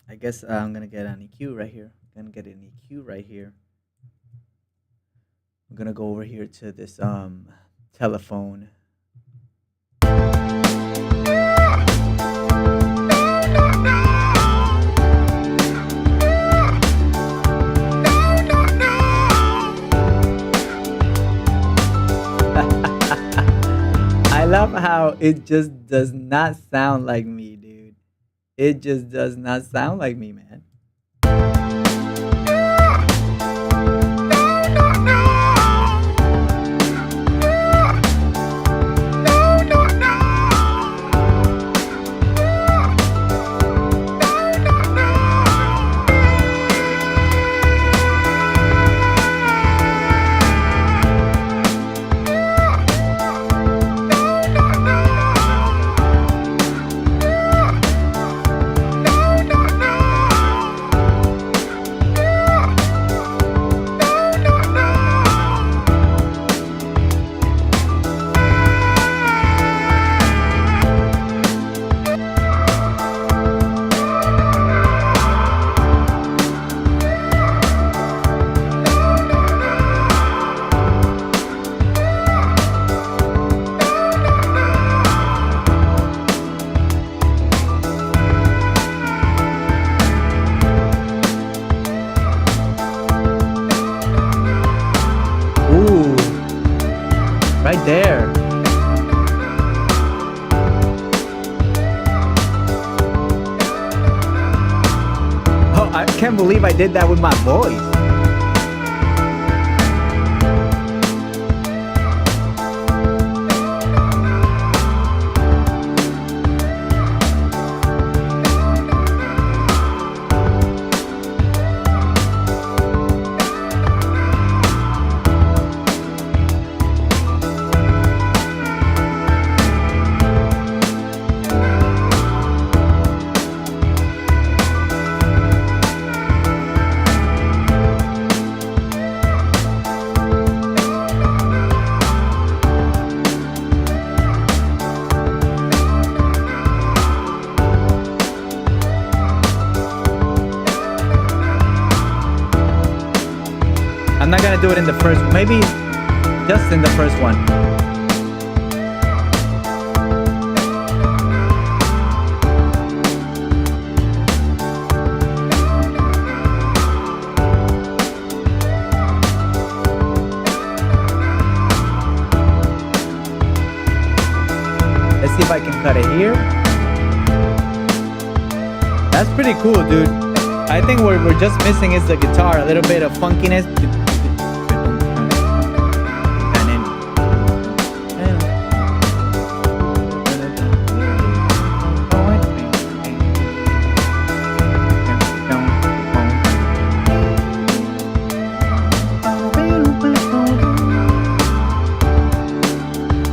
A: I guess I'm gonna get an EQ right here. I'm gonna get an EQ right here. I'm gonna go over here to this telephone. I love how it just does not sound like me, dude. It just does not sound like me, man. Right there. Oh, I can't believe I did that with my voice. gonna do it in the first, maybe just in the first one. Let's see if I can cut it here. That's pretty cool, dude. I think what we're just missing is the guitar, a little bit of funkiness.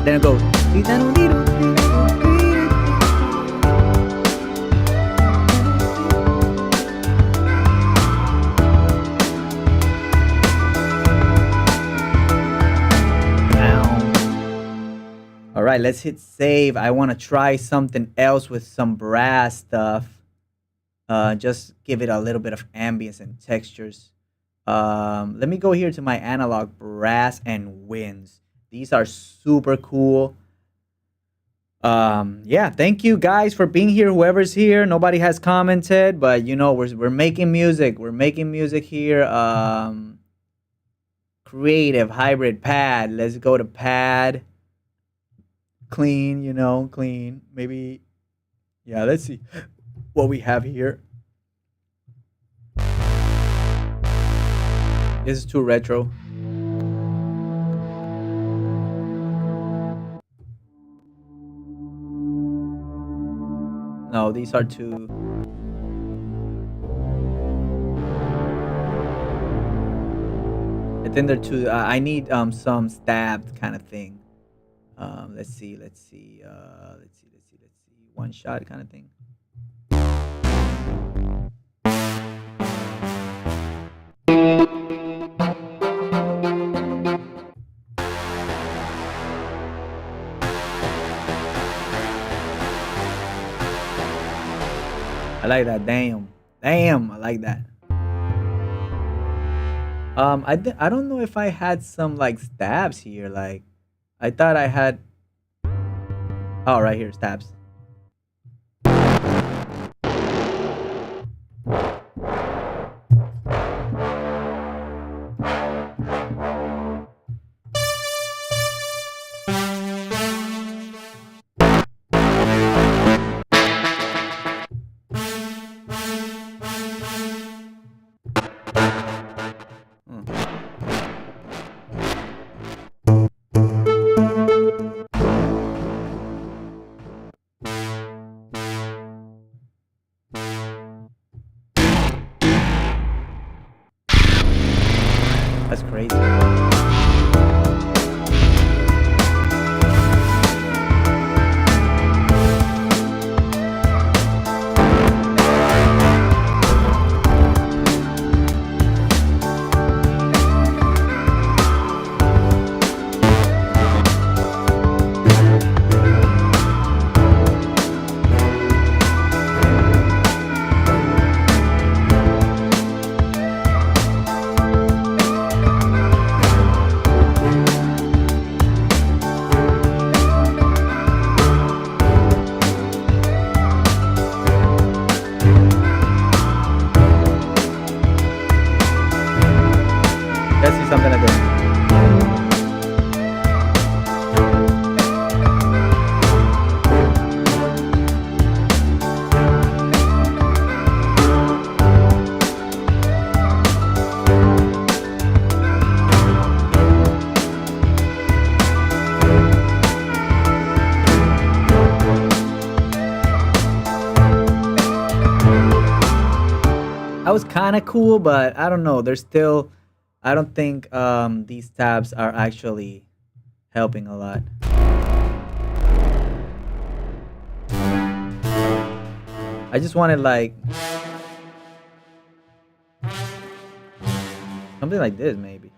A: Then it goes. All right, let's hit save. I want to try something else with some brass stuff. Just give it a little bit of ambience and textures. Let me go here to my analog brass and winds. These are super cool. Yeah, thank you guys for being here. Whoever's here, nobody has commented, but you know we're making music. We're making music here. Creative hybrid pad. Let's go to pad. Clean, you know, clean. Maybe, yeah. Let's see what we have here. This is too retro. No, these are too. I think they're too. I need some stabbed kind of thing. Let's see. One shot kind of thing. I like that. Damn, I like that. I don't know if I had some like stabs here. Like, I thought I had. Oh, right here, stabs. That's crazy. Let's see something like this. That was kind of cool, but I don't know. There's still, I don't think these tabs are actually helping a lot. I just wanted like something like this, maybe.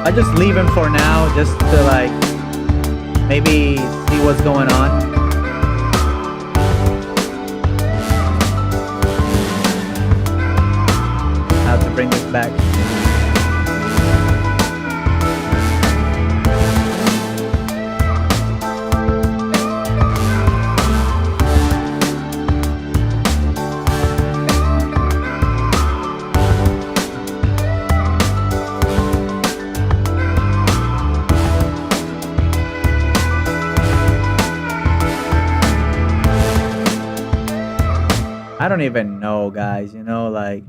A: I just leave him for now, just to like maybe see what's going on. I have to bring this back. I don't even know, guys, you know, like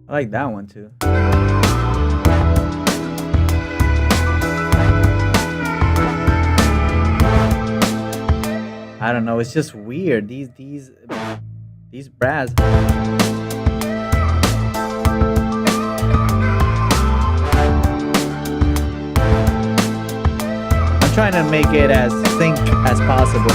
A: I like that one too. I don't know, it's just weird. These brass. I'm trying to make it as sync as possible.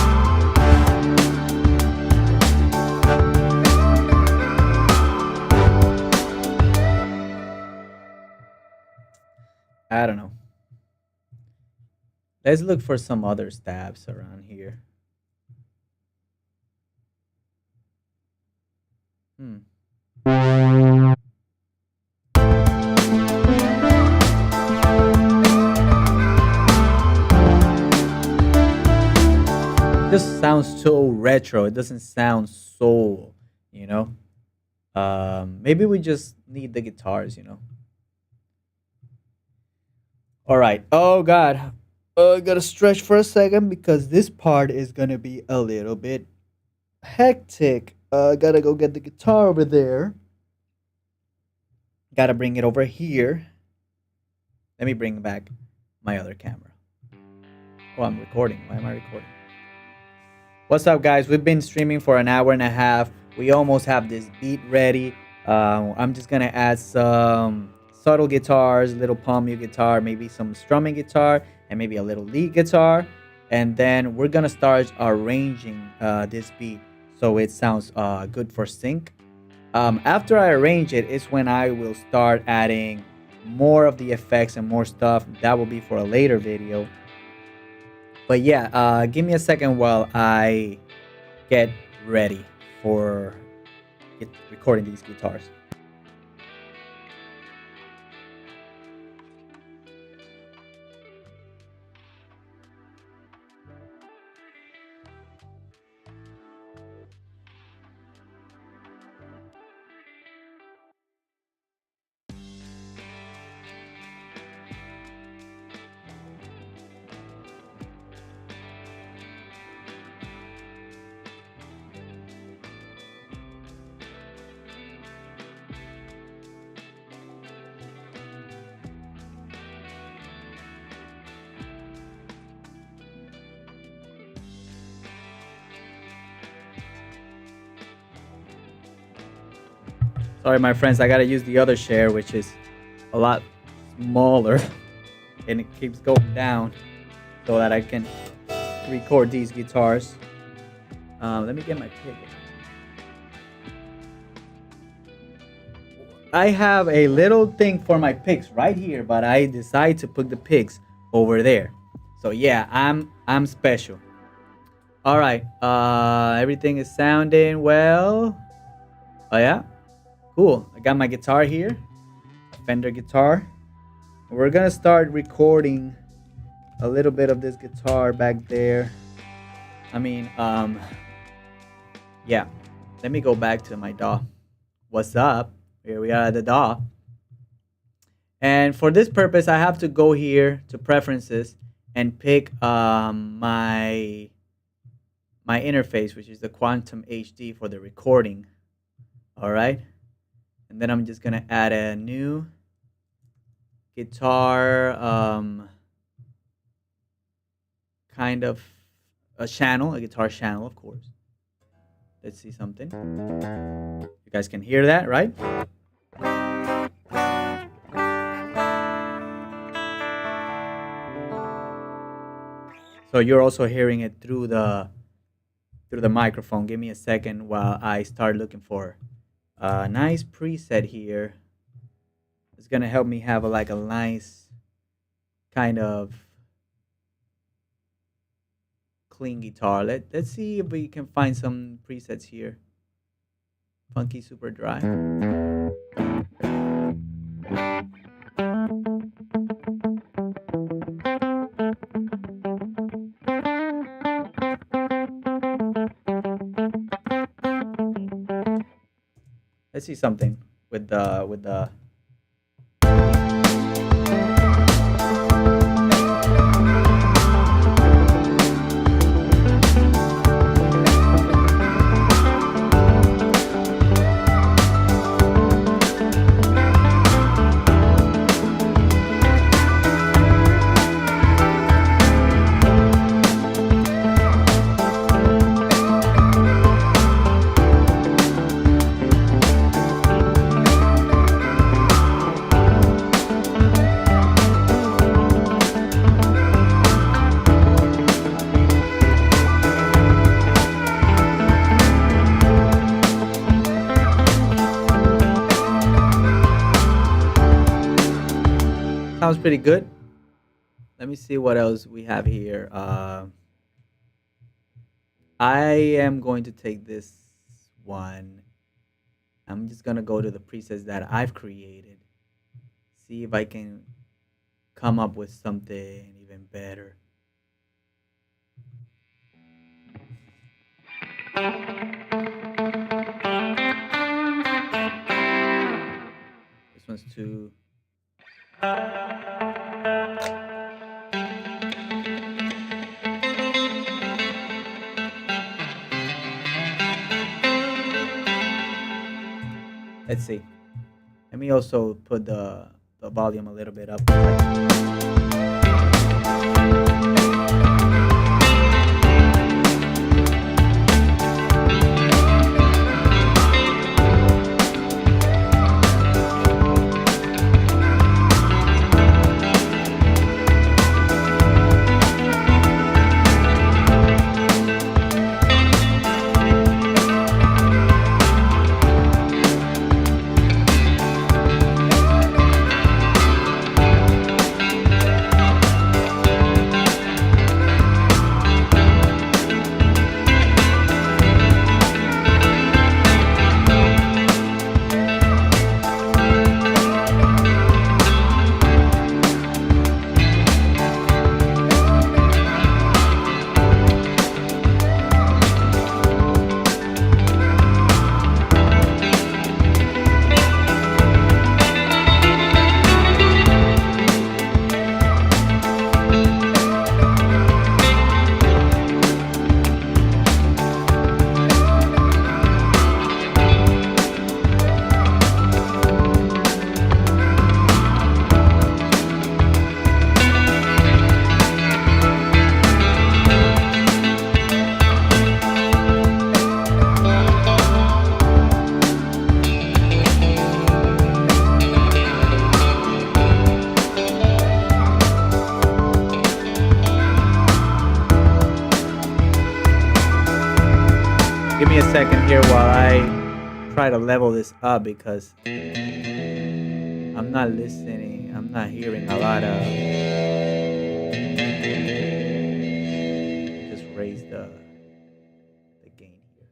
A: I don't know. Let's look for some other stabs around here. This sounds so retro. It doesn't sound so, you know. Maybe we just need the guitars, you know. All right. Oh God, I gotta stretch for a second because this part is gonna be a little bit hectic. Gotta go get the guitar over there. Gotta bring it over here. Let me bring back my other camera. Oh, I'm recording. Why am I recording? What's up, guys? We've been streaming for an hour and a half. We almost have this beat ready. I'm just gonna add some subtle guitars, little palm mute guitar, maybe some strumming guitar, and maybe a little lead guitar. And then we're gonna start arranging this beat so it sounds good for sync. After I arrange it, it's when I will start adding more of the effects and more stuff. That will be for a later video. But yeah, give me a second while I get ready for recording these guitars. Sorry, my friends, I gotta use the other share, which is a lot smaller, and it keeps going down so that I can record these guitars. Let me get my pick. I have a little thing for my picks right here, but I decide to put the picks over there. So yeah, I'm special. All right, everything is sounding well. Oh yeah. Cool. I got my guitar here, Fender guitar. We're gonna start recording a little bit of this guitar back there. I mean, yeah. Let me go back to my DAW. What's up? Here we are at the DAW. And for this purpose, I have to go here to preferences and pick my interface, which is the Quantum HD for the recording. All right. And then I'm just gonna add a new guitar, kind of a channel, a guitar channel, of course. Let's see something. You guys can hear that, right? So you're also hearing it through the through the microphone. Give me a second while I start looking for a nice preset here. It's gonna help me have a nice kind of clean guitar. Let's see if we can find some presets here. Funky super dry. Let's see something with the sounds pretty good. Let me see what else we have here. I am going to take this one. I'm just gonna go to the presets that I've created. See if I can come up with something even better. This one's too. Let's see. Let me also put the volume a little bit up. Give me a second here while I try to level this up because I'm not listening. I'm not hearing a lot of. Just raise the gain here.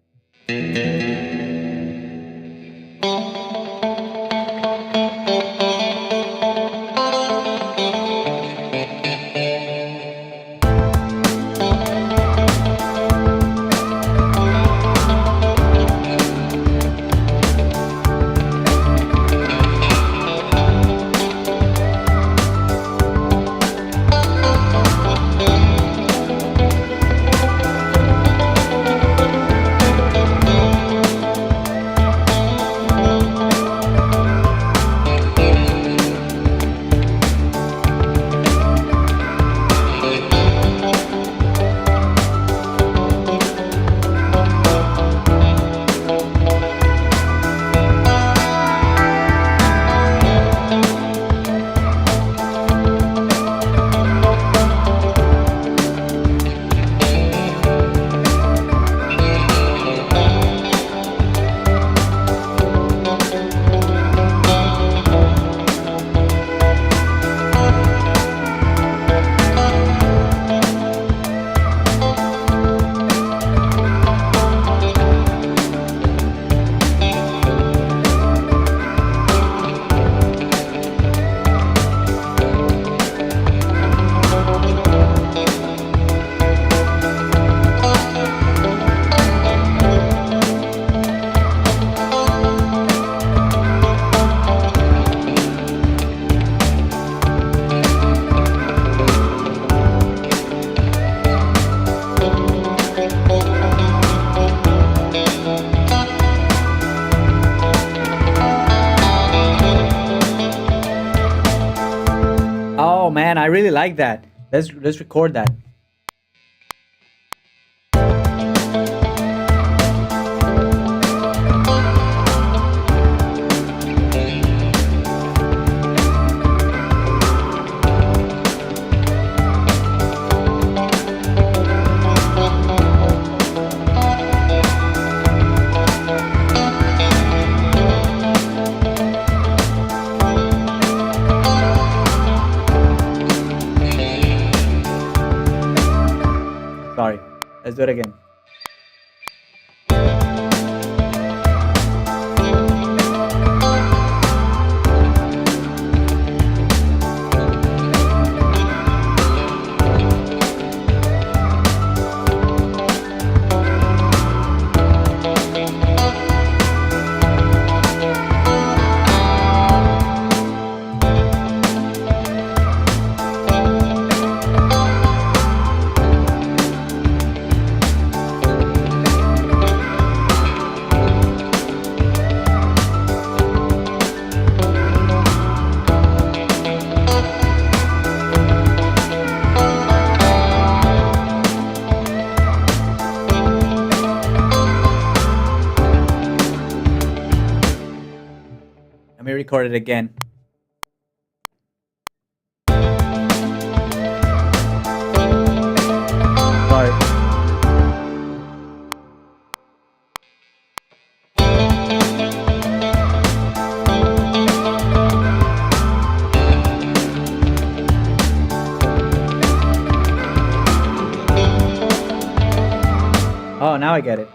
A: really like that. Let's record that. Sorry. Let's do it again. Let me record it again. Sorry. Oh, now I get it.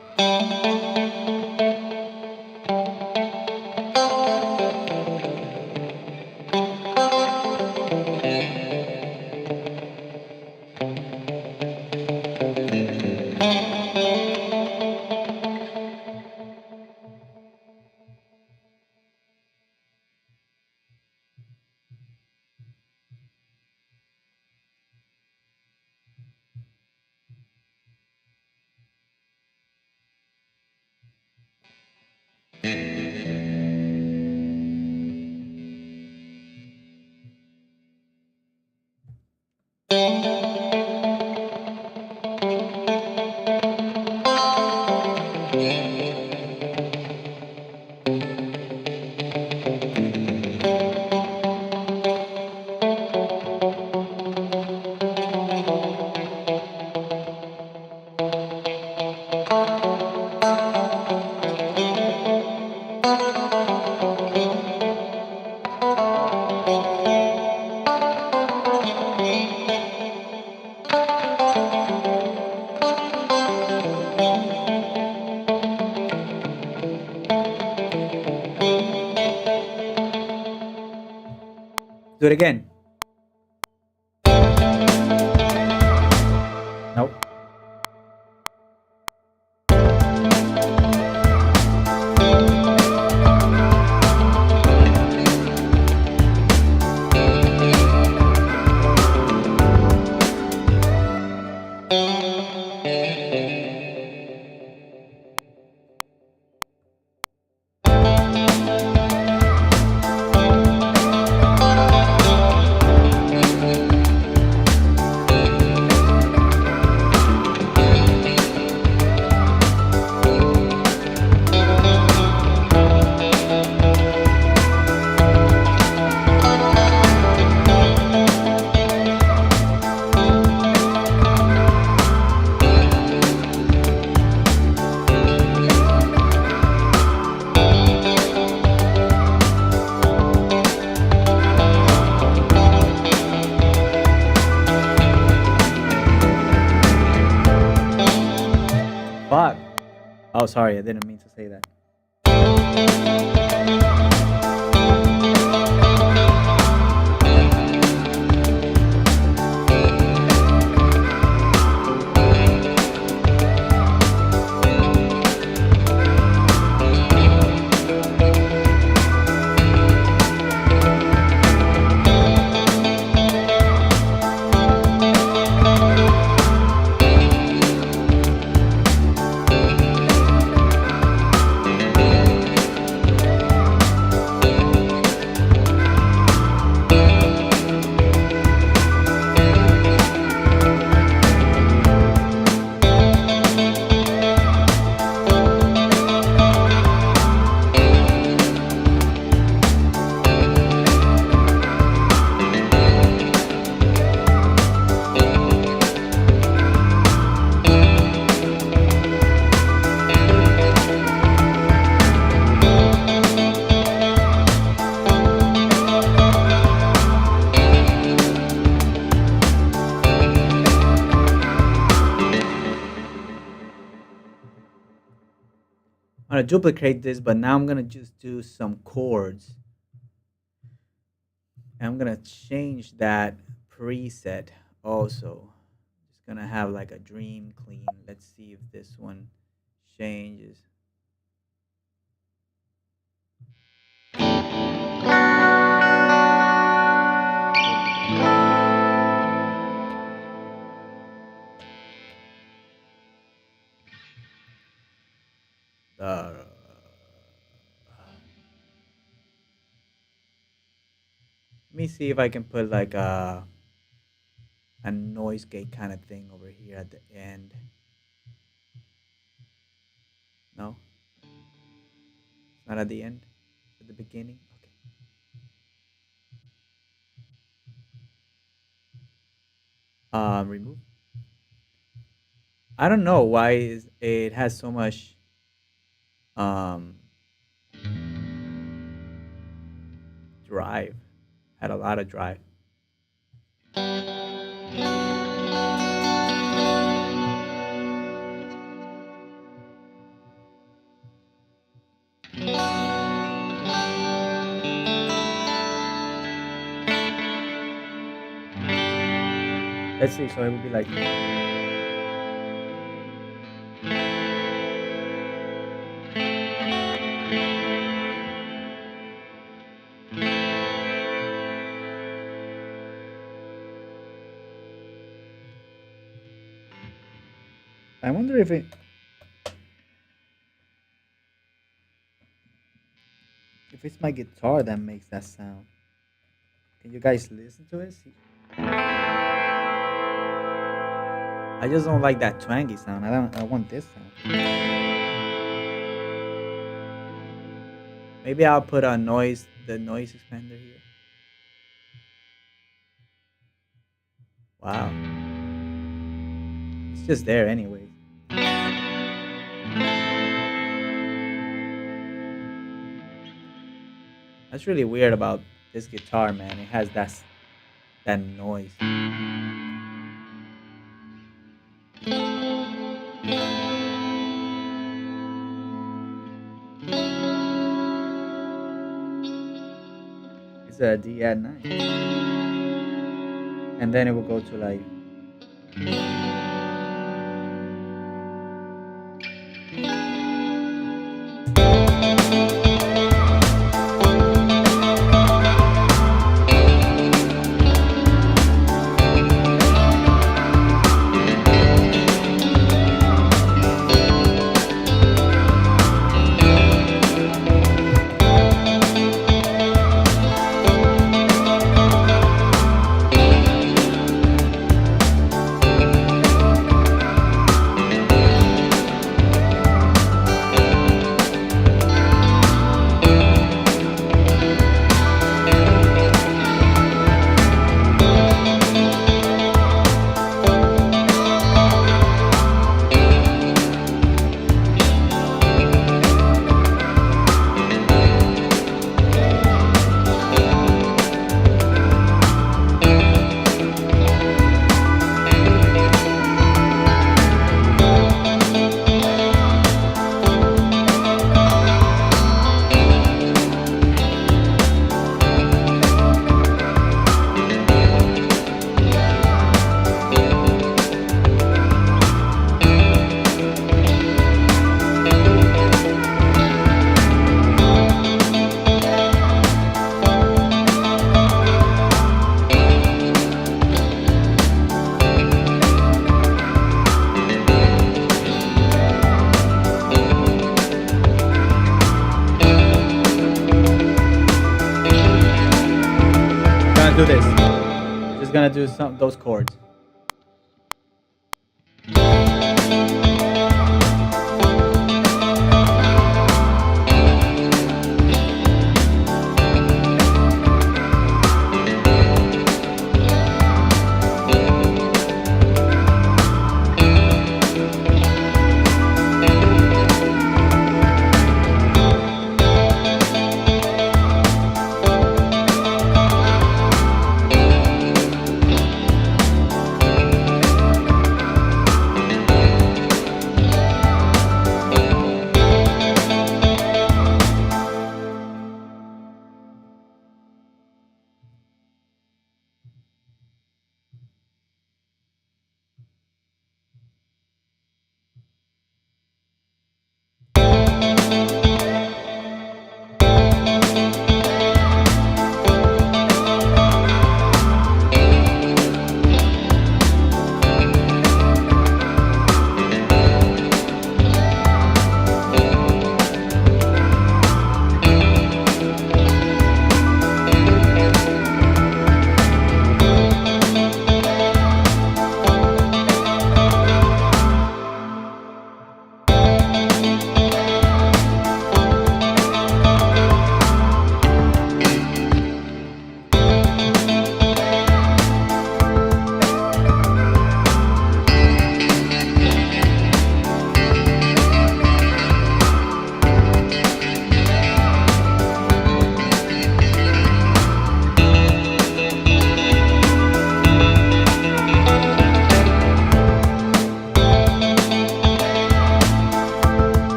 A: Do it again. Nope. Fuck. Oh, sorry, I didn't mean to say that. I'm gonna duplicate this, but now I'm gonna just do some chords. And I'm gonna change that preset also. Just gonna have like a dream clean. Let's see if this one changes. Uh, Let me see if I can put like a noise gate kind of thing over here at the end. No, it's not at the end. At the beginning. Okay. Remove. I don't know why it has so much um drive. Had a lot of drive. Let's see. So it would be like. I wonder if it's my guitar that makes that sound. Can you guys listen to it? See? I just don't like that twangy sound. I want this sound. Maybe I'll put the noise expander here. Wow. It's just there anyways. That's really weird about this guitar, man. It has that noise. It's a D at 9. And then it will go to like. Do this. Just gonna do some those chords.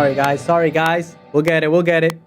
A: Sorry, guys. Sorry, guys. We'll get it. We'll get it.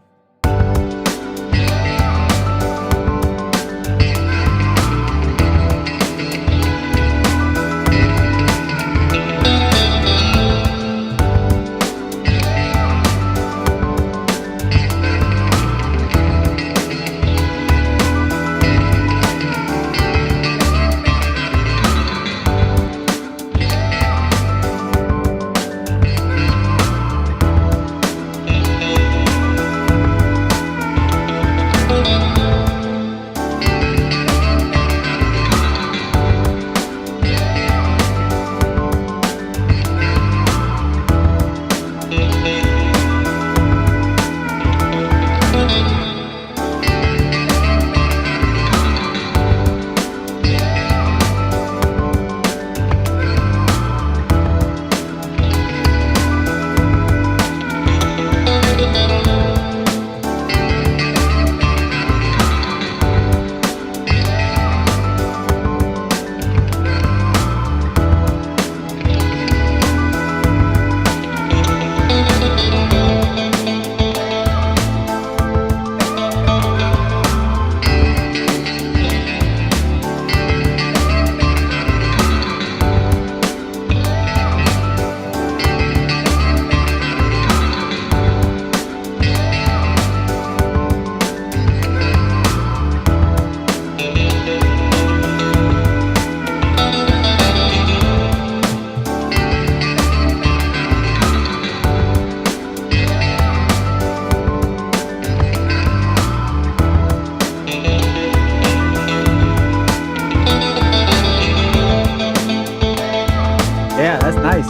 A: Yeah, that's nice.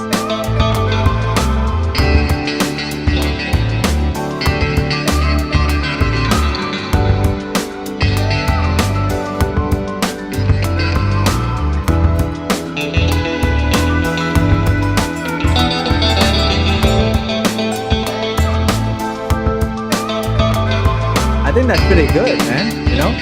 A: I think that's pretty good, man. You know?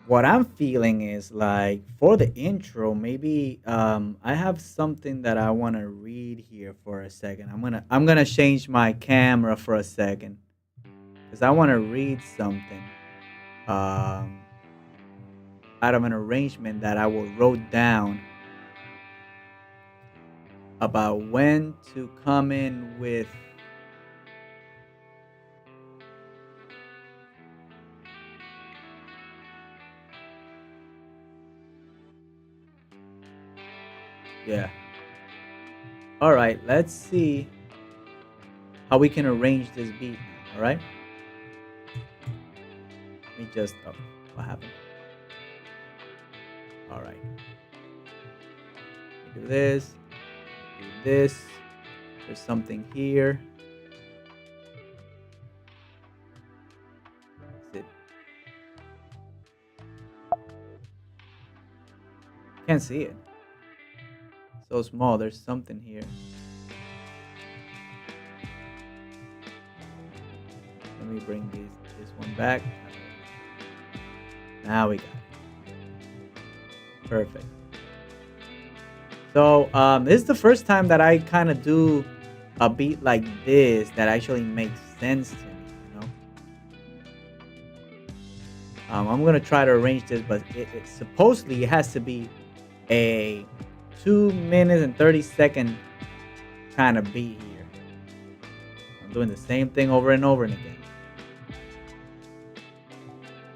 A: What I'm feeling is like for the intro, maybe I have something that I want to read here for a second. I'm gonna change my camera for a second because I want to read something um, out of an arrangement that I will wrote down about when to come in with. Yeah. All right. Let's see how we can arrange this beat. All right. Let me just. Oh, what happened? All right. Let me do this. Do this. There's something here. That's it. Can't see it. So small. There's something here. Let me bring this one back. Now we got it. Perfect. So this is the first time that I kind of do a beat like this that actually makes sense to me. You know, I'm gonna try to arrange this, but it supposedly it has to be a 2 minutes and 30-second kind of beat here. I'm doing the same thing over and over and again.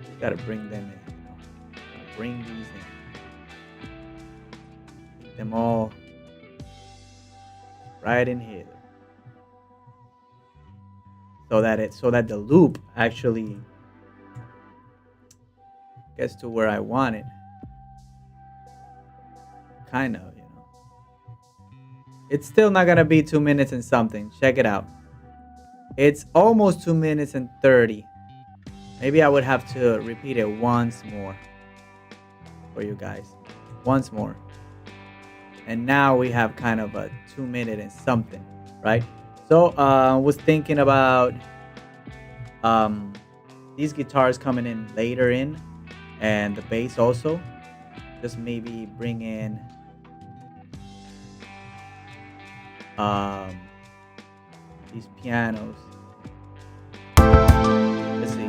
A: Just gotta bring them in. You know? Gotta bring these in. Make them all right in here, so that the loop actually gets to where I want it. Kind of, you know. It's still not gonna be 2 minutes and something. Check it out. It's almost 2 minutes and 30. Maybe I would have to repeat it once more for you guys. Once more. And now we have kind of a 2 minute and something, right? So was thinking about these guitars coming in later in, and the bass also. Just maybe bring in um, these pianos. Let's see.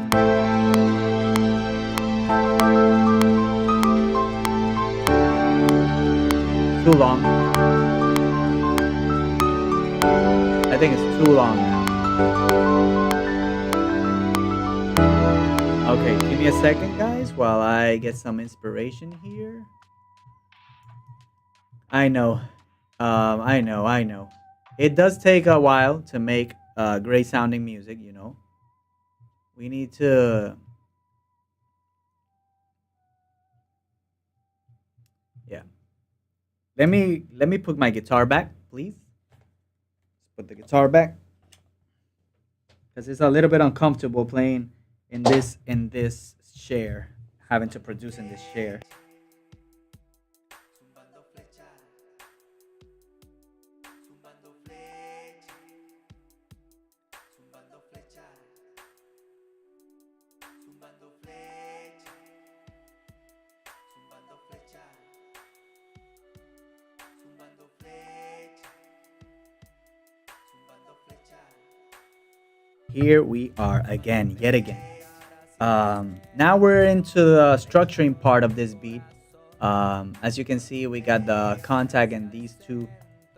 A: Too long. I think it's too long now. Okay, give me a second, guys, while I get some inspiration here. I know. I know. It does take a while to make great sounding music, you know. We need to, yeah. Let me put my guitar back, please. Put the guitar back because it's a little bit uncomfortable playing in this chair, having to produce in this chair. Here we are again, yet again. Now we're into the structuring part of this beat. As you can see, we got the contact and these two.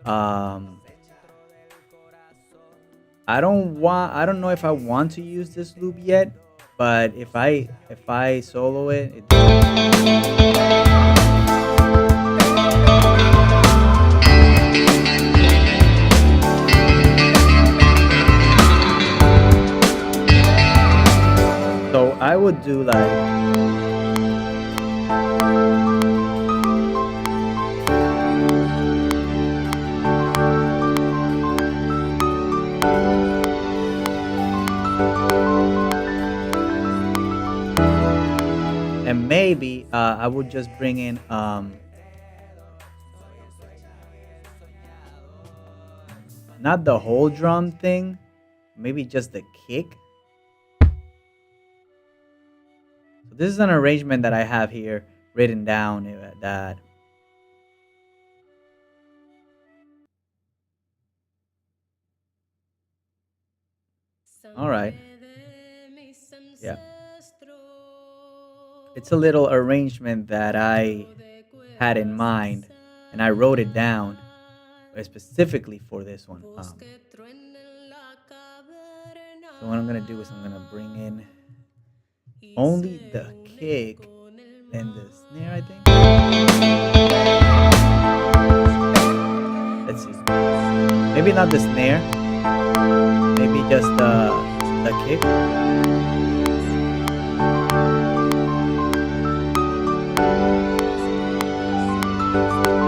A: Um, I don't know if I want to use this loop yet, but if I solo it, so I would do like. And maybe I would just bring in not the whole drum thing, maybe just the kick. So this is an arrangement that I have here written down that. All right. Yeah. It's a little arrangement that I had in mind and I wrote it down specifically for this one. So what I'm gonna do is I'm gonna bring in only the kick and the snare, I think. Let's see. Maybe not the snare. Maybe just the kick.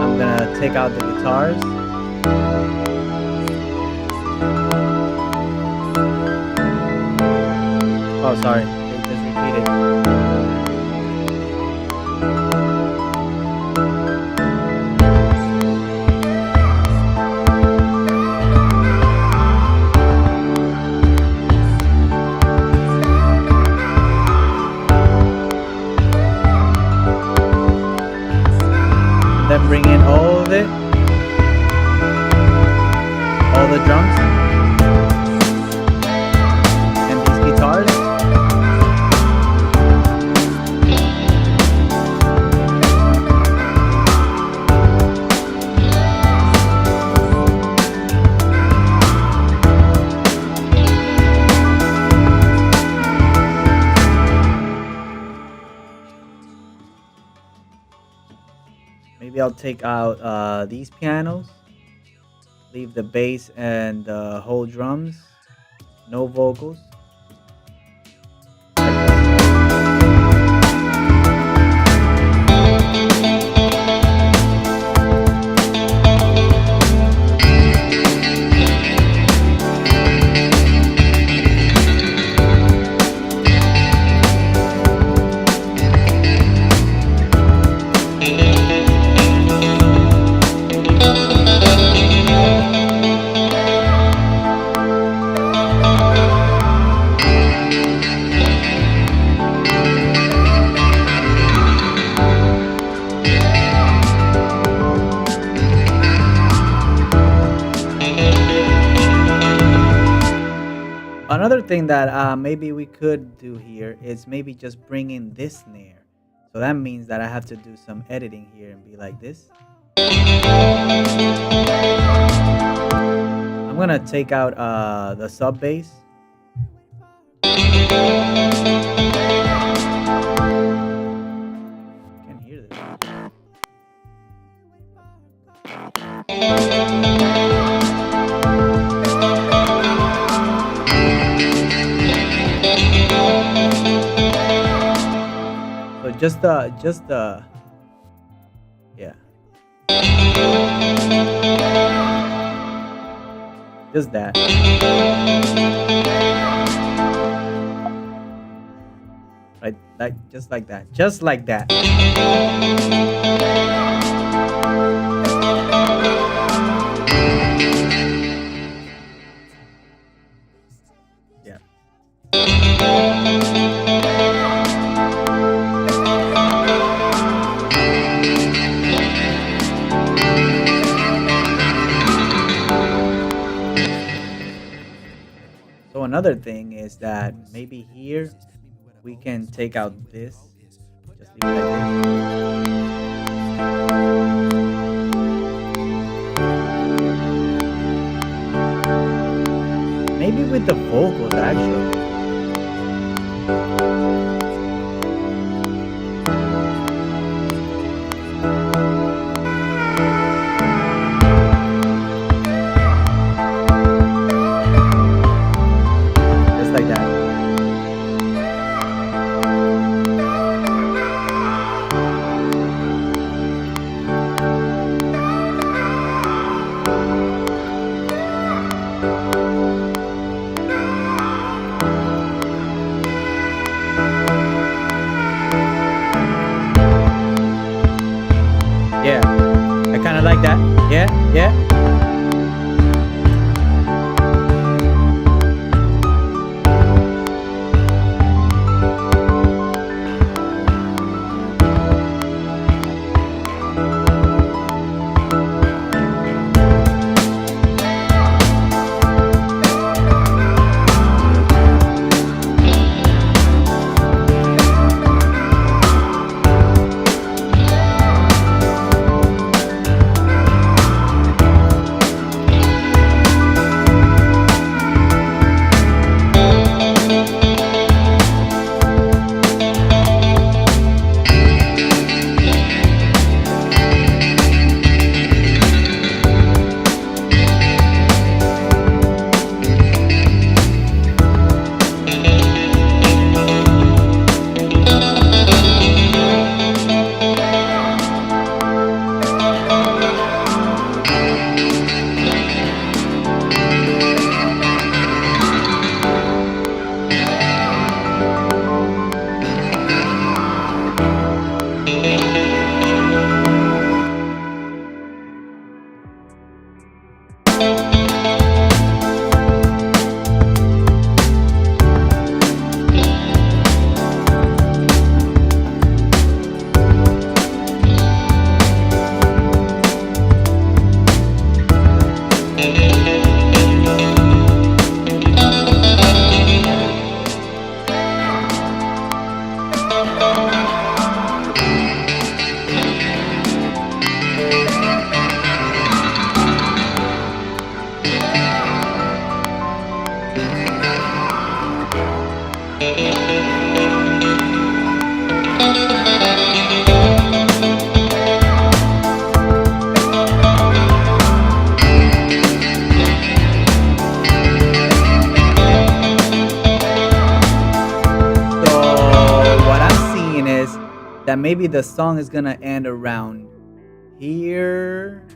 A: I'm gonna take out the guitars. Oh, sorry. Just repeat it. And then bring in all of it. All the drums. And these guitars. Maybe I'll take out these pianos, leave the bass and the whole drums, no vocals. Another thing that maybe we could do here is maybe just bring in this snare. So that means that I have to do some editing here and be like this. I'm gonna take out the sub bass. Can hear this. So just yeah, just that. Right, like just like that, just like that. Yeah. So another thing is that maybe here we can take out this. Just leave it like this. Maybe with the vocals actually. Just like that. Yeah, I kind of like that. Yeah, yeah. That maybe the song is gonna end around here,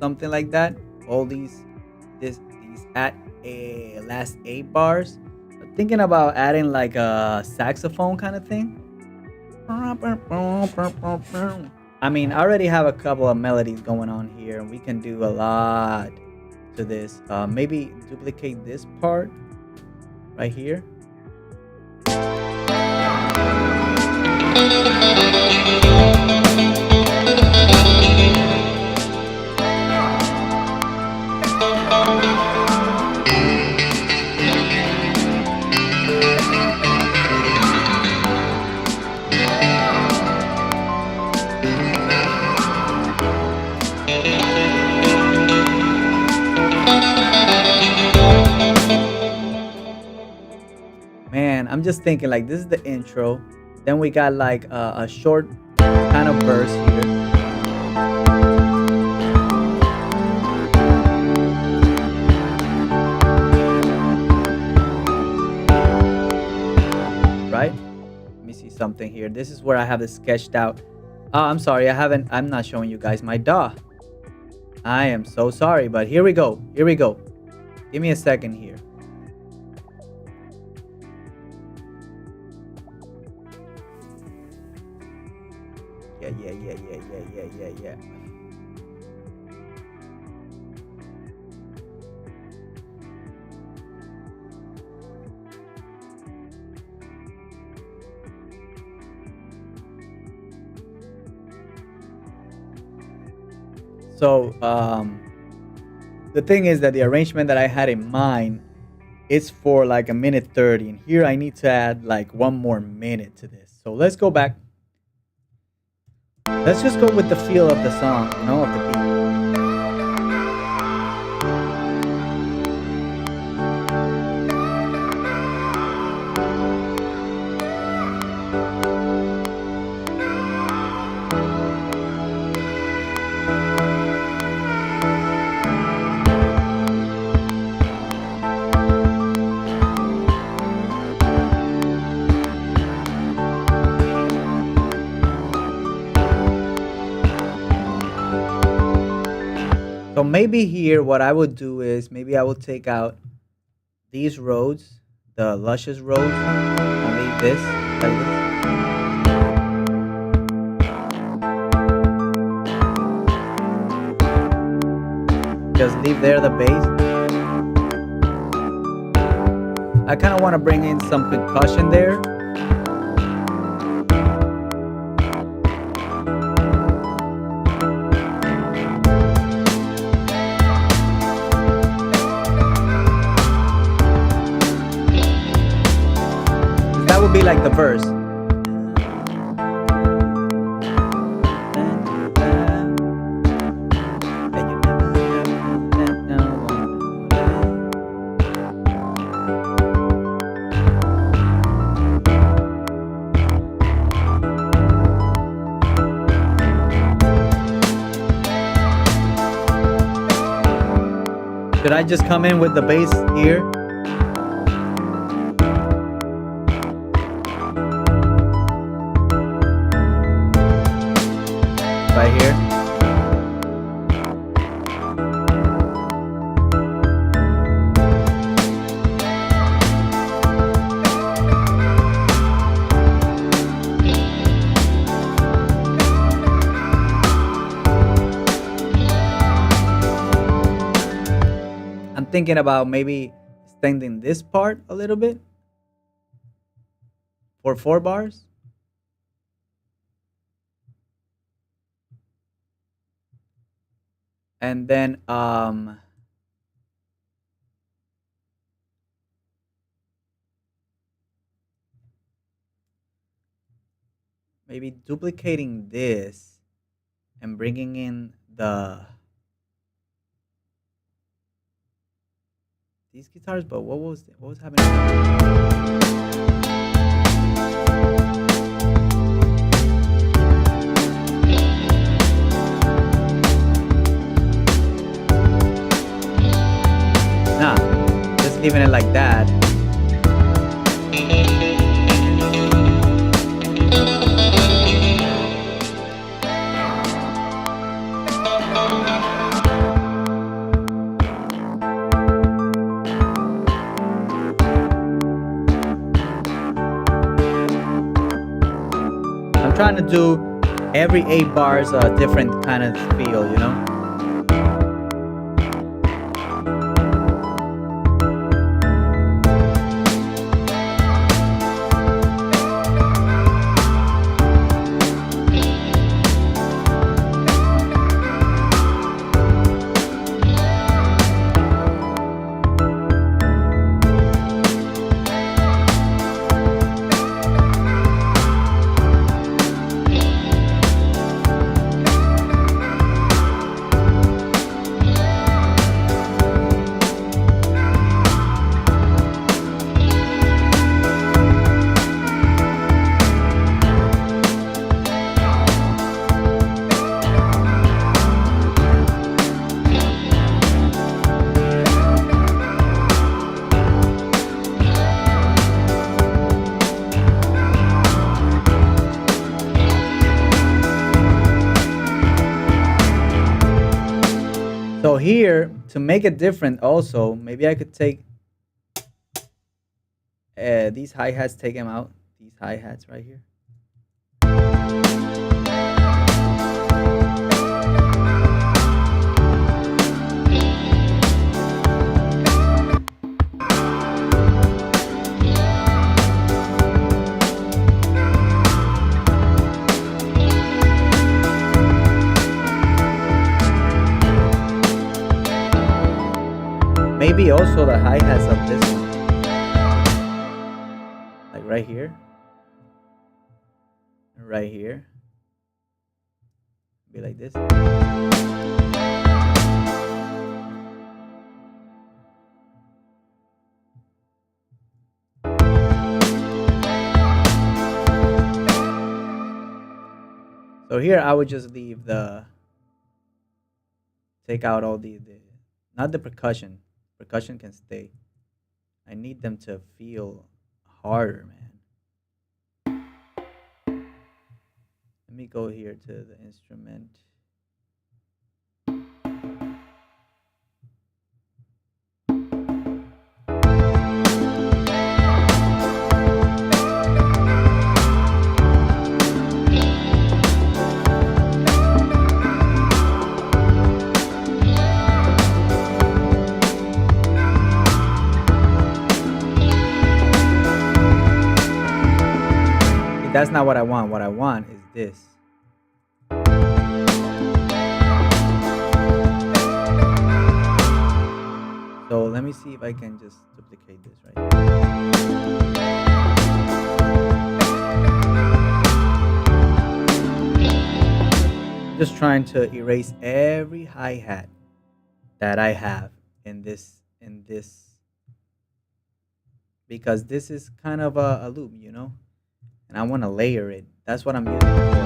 A: something like that. All these at a last 8 bars. I'm thinking about adding like a saxophone kind of thing. I mean, I already have a couple of melodies going on here, and we can do a lot to this. Maybe duplicate this part right here. I'm just thinking like this is the intro. Then we got like a short kind of verse here. Right? Let me see something here. This is where I have it sketched out. Oh, I'm sorry. I'm not showing you guys my DAW. I am so sorry, but here we go. Here we go. Give me a second here. Yeah. So the thing is that the arrangement that I had in mind is for like a minute 30, and here I need to add like one more minute to this. So let's go back. Let's just go with the feel of the song, you know, of the beat. So maybe here what I would do is maybe I will take out these roads, the luscious roads, and leave this like this. Just leave there the bass. I kind of want to bring in some percussion there. Be like the verse. Should I just come in with the bass here? Right here. I'm thinking about maybe extending this part a little bit for 4 bars. And then maybe duplicating this and bringing in these guitars, but what was happening? Just leaving it like that. I'm trying to do every 8 bars a different kind of feel, you know? here, to make it different also, maybe I could take these hi-hats, take them out. These hi-hats right here. Maybe also the hi-hats of this one. Like right here. And right here. Be like this. So here I would just leave the, take out all the not the percussion. Percussion can stay. I need them to feel harder, man. Let me go here to the instrument. That's not what I want. What I want is this. So let me see if I can just duplicate this right here. Just trying to erase every hi-hat that I have in this because this is kind of a loop, you know? And I want to layer it. That's what I'm using it for.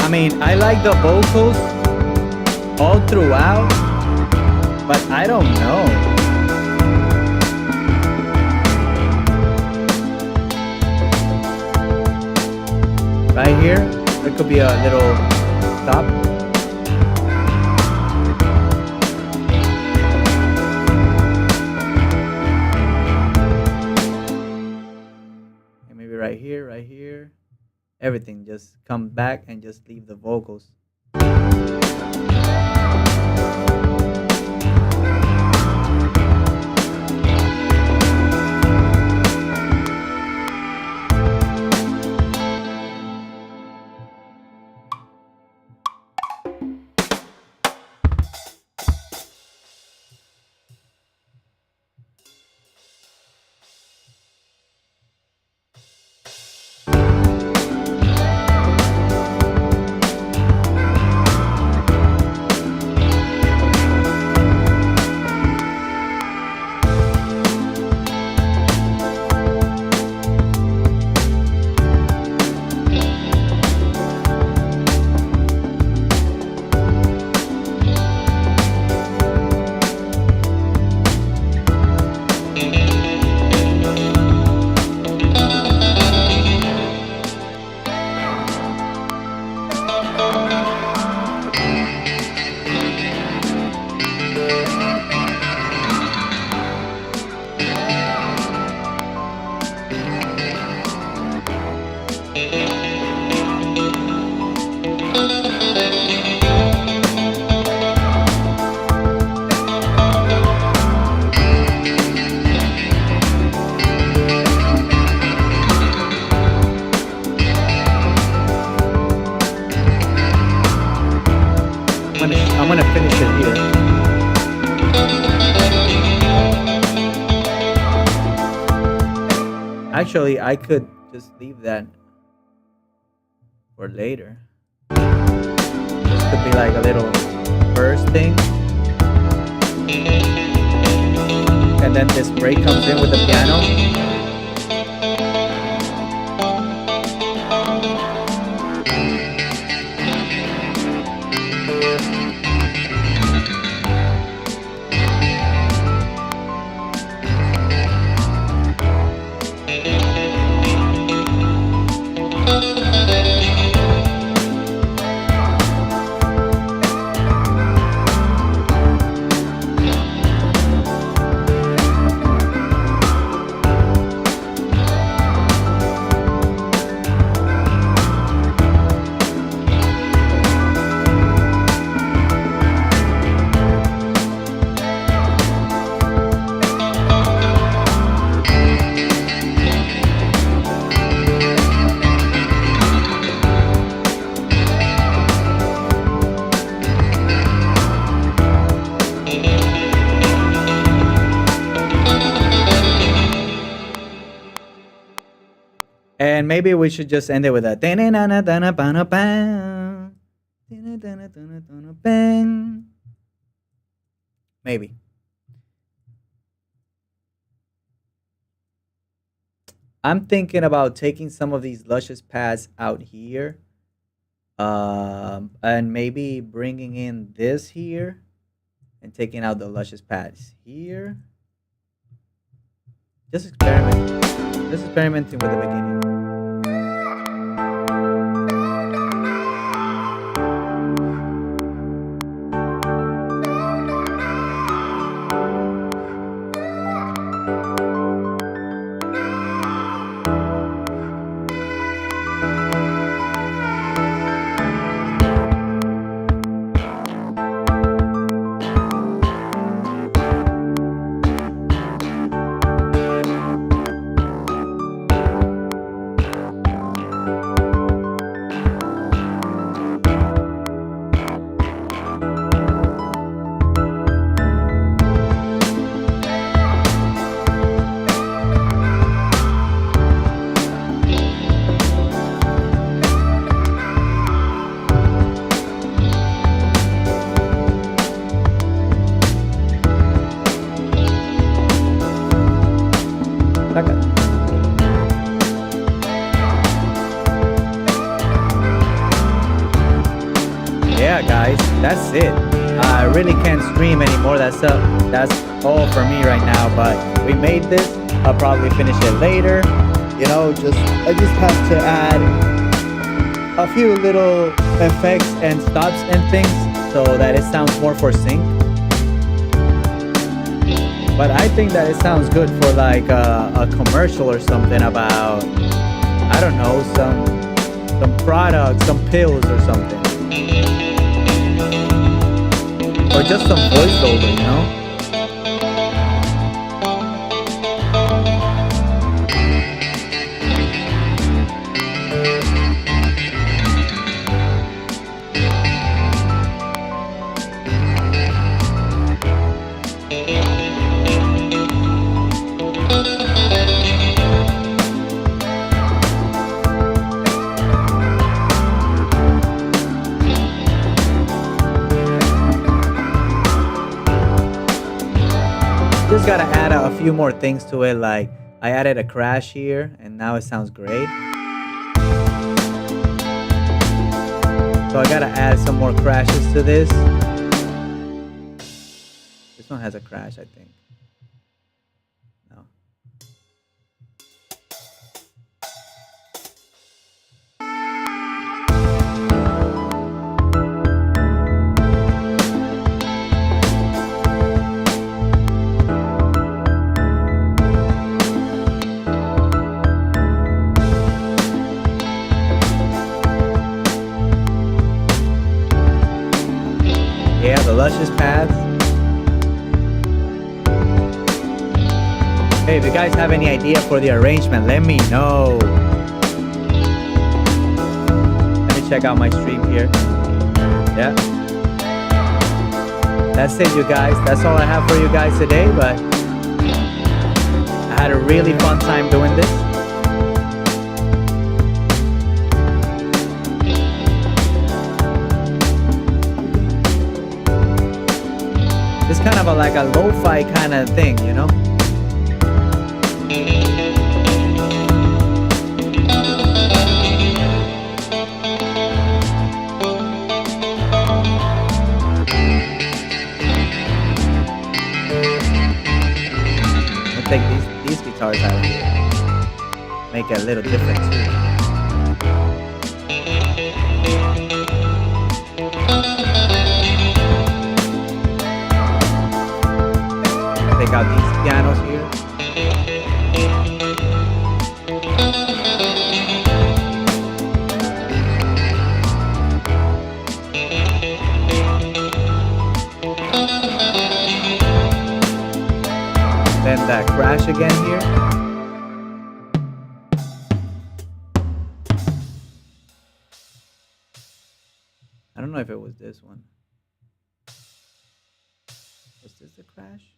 A: I mean, I like the vocals all throughout, but I don't know. Right here, there could be a little stop. And maybe right here, right here. Everything just come back and just leave the vocals. I'm gonna finish it here. Actually, I could just leave that for later. This could be like a little first thing. And then this break comes in with the piano. And maybe we should just end it with a maybe. I'm thinking about taking some of these luscious pads out here. And maybe bringing in this here and taking out the luscious pads here. Just experimenting with the beginning. Yeah, guys, that's it. I really can't stream anymore. That's all for me right now. But we made this. I'll probably finish it later. You know, I just have to add a few little effects and stops and things so that it sounds more for sync. But I think that it sounds good for like a commercial or something about, I don't know, some product, some pills or something. Or just some voiceover, you know? Just gotta add a few more things to it, like I added a crash here and now it sounds great. So I gotta add some more crashes to this. This one has a crash, I think. No. Yeah, the luscious paths. Hey, if you guys have any idea for the arrangement, let me know. Let me check out my stream here. Yeah. that's it, you guys. That's all I have for you guys today. But I had a really fun time doing this. It's kind of like a lo-fi kind of thing, you know? I think these guitars out here make it a little different too. Take out these pianos here. Then that crash again here. I don't know if it was this one. Was this the crash?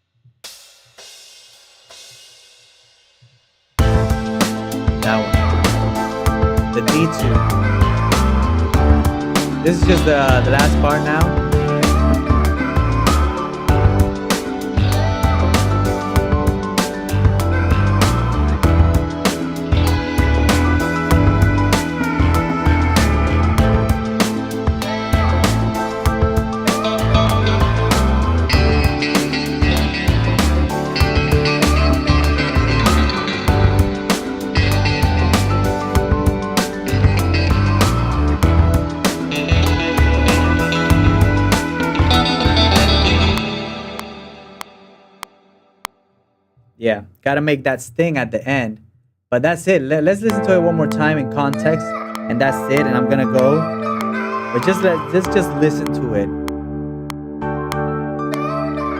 A: That one. The D2. This is just the last part now. Yeah, gotta make that sting at the end. But that's it. Let's listen to it one more time in context, and that's it. And I'm gonna go. But let's just listen to it.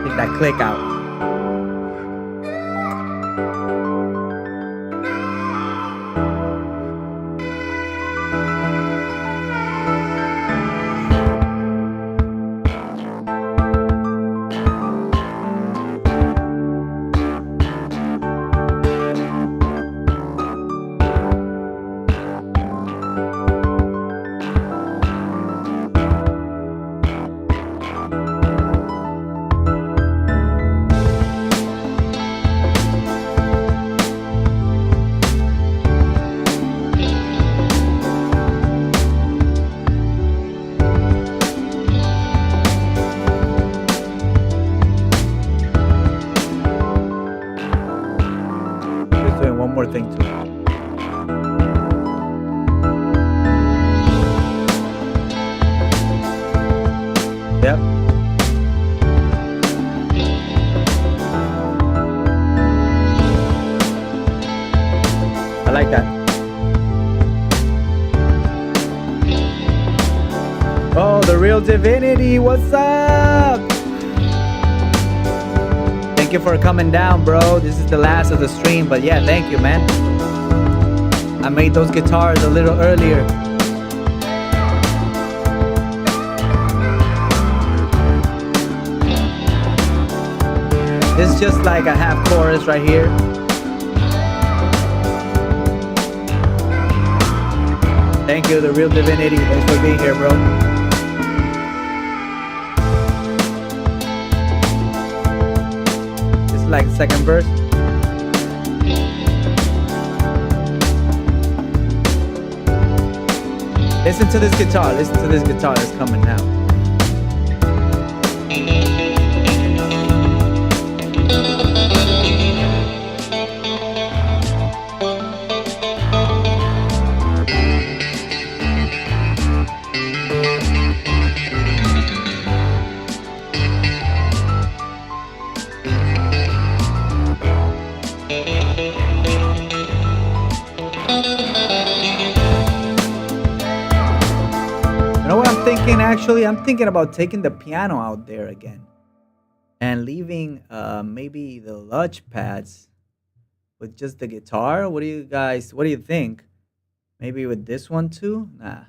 A: Take that click out. One more thing too. Yep. I like that. Oh, the real divinity. What's up? Thank you for coming down, bro. This is the last of the stream, but yeah, thank you, man. I made those guitars a little earlier. This is just like a half chorus right here. Thank you, the real divinity. Thanks for being here, bro. Like the second verse. Listen to this guitar. Listen to this guitar that's coming now. Actually, I'm thinking about taking the piano out there again and leaving maybe the lunch pads with just the guitar. What do you think? Maybe with this one too? Nah.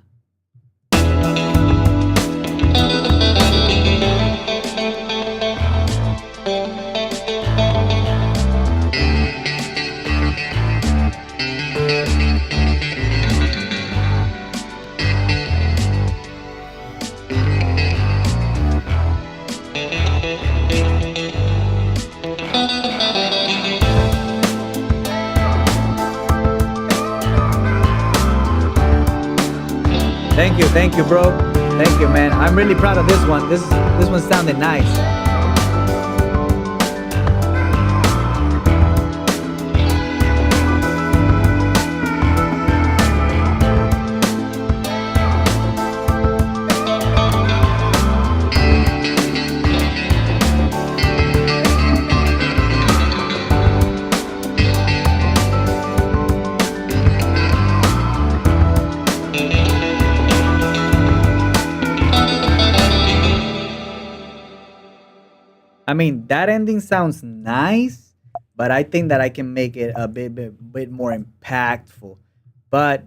A: thank you, bro. Thank you, man. I'm really proud of this one. This one sounded nice. I mean, that ending sounds nice, but I think that I can make it a bit more impactful. But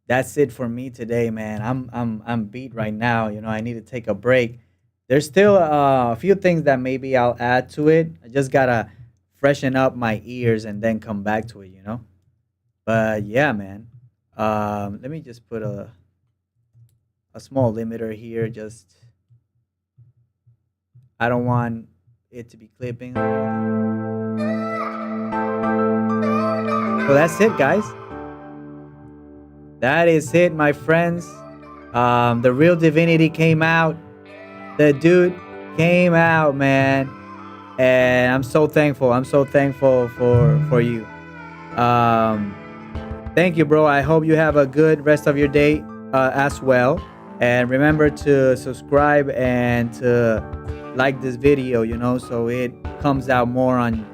A: that's it for me today, man. I'm beat right now. You know, I need to take a break. There's still a few things that maybe I'll add to it. I just gotta freshen up my ears and then come back to it. You know. But yeah, man. Let me just put a small limiter here. Just I don't want it to be clipping. So that's it, guys. That is it, my friends. The real divinity came out. The dude came out, man, and I'm so thankful. I'm so thankful for you. Um, Thank you, bro. I hope you have a good rest of your day as well. And remember to subscribe and to like this video, you know, so it comes out more on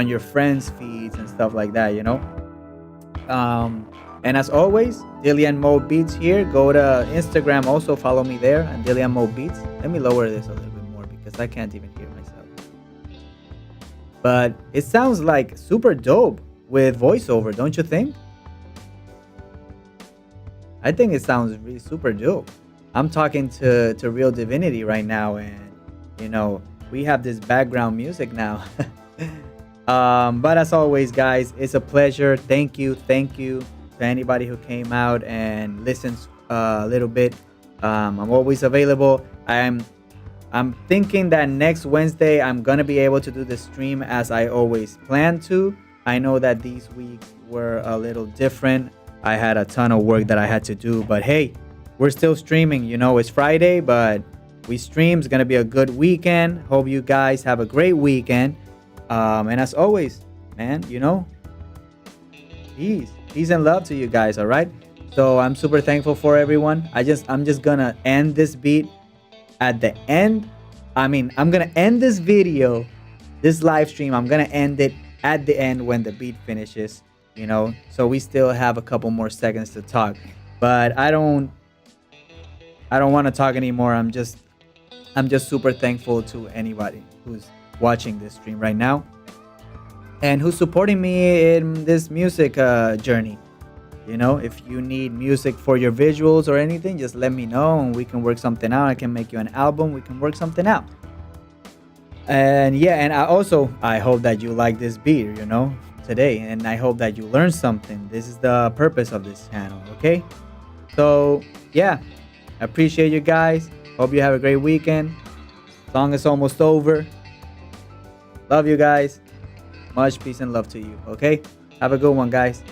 A: your friends' feeds and stuff like that, you know. And as always, Dillian Mo Beats here. Go to Instagram, also follow me there and Dillian Mo Beats. Let me lower this a little bit more because I can't even hear myself. But it sounds like super dope with voiceover, don't you think? I think it sounds really super dope. I'm talking to Real Divinity right now, and you know, we have this background music now. But as always, guys, it's a pleasure. Thank you to anybody who came out and listens a little bit. I'm always available. I'm thinking that next Wednesday I'm gonna be able to do the stream as I always plan to. I know that these weeks were a little different. I had a ton of work that I had to do, but hey, we're still streaming. You know, it's Friday, but we stream. It's gonna be a good weekend. Hope you guys have a great weekend. And as always, man, you know, peace and love to you guys. All right. So I'm super thankful for everyone. I'm just gonna end this beat at the end. I mean, I'm gonna end this video, this live stream. I'm gonna end it at the end when the beat finishes, you know, so we still have a couple more seconds to talk, but I don't want to talk anymore. I'm just super thankful to anybody who's watching this stream right now and who's supporting me in this music journey. You know, if you need music for your visuals or anything, just let me know and we can work something out. I can make you an album. We can work something out. And yeah, and I hope that you like this beat, you know, today, and I hope that you learned something. This is the purpose of this channel. Okay, so yeah, I appreciate you guys. Hope you have a great weekend. Song is almost over. Love you guys. Much peace and love to you. Okay, have a good one, guys.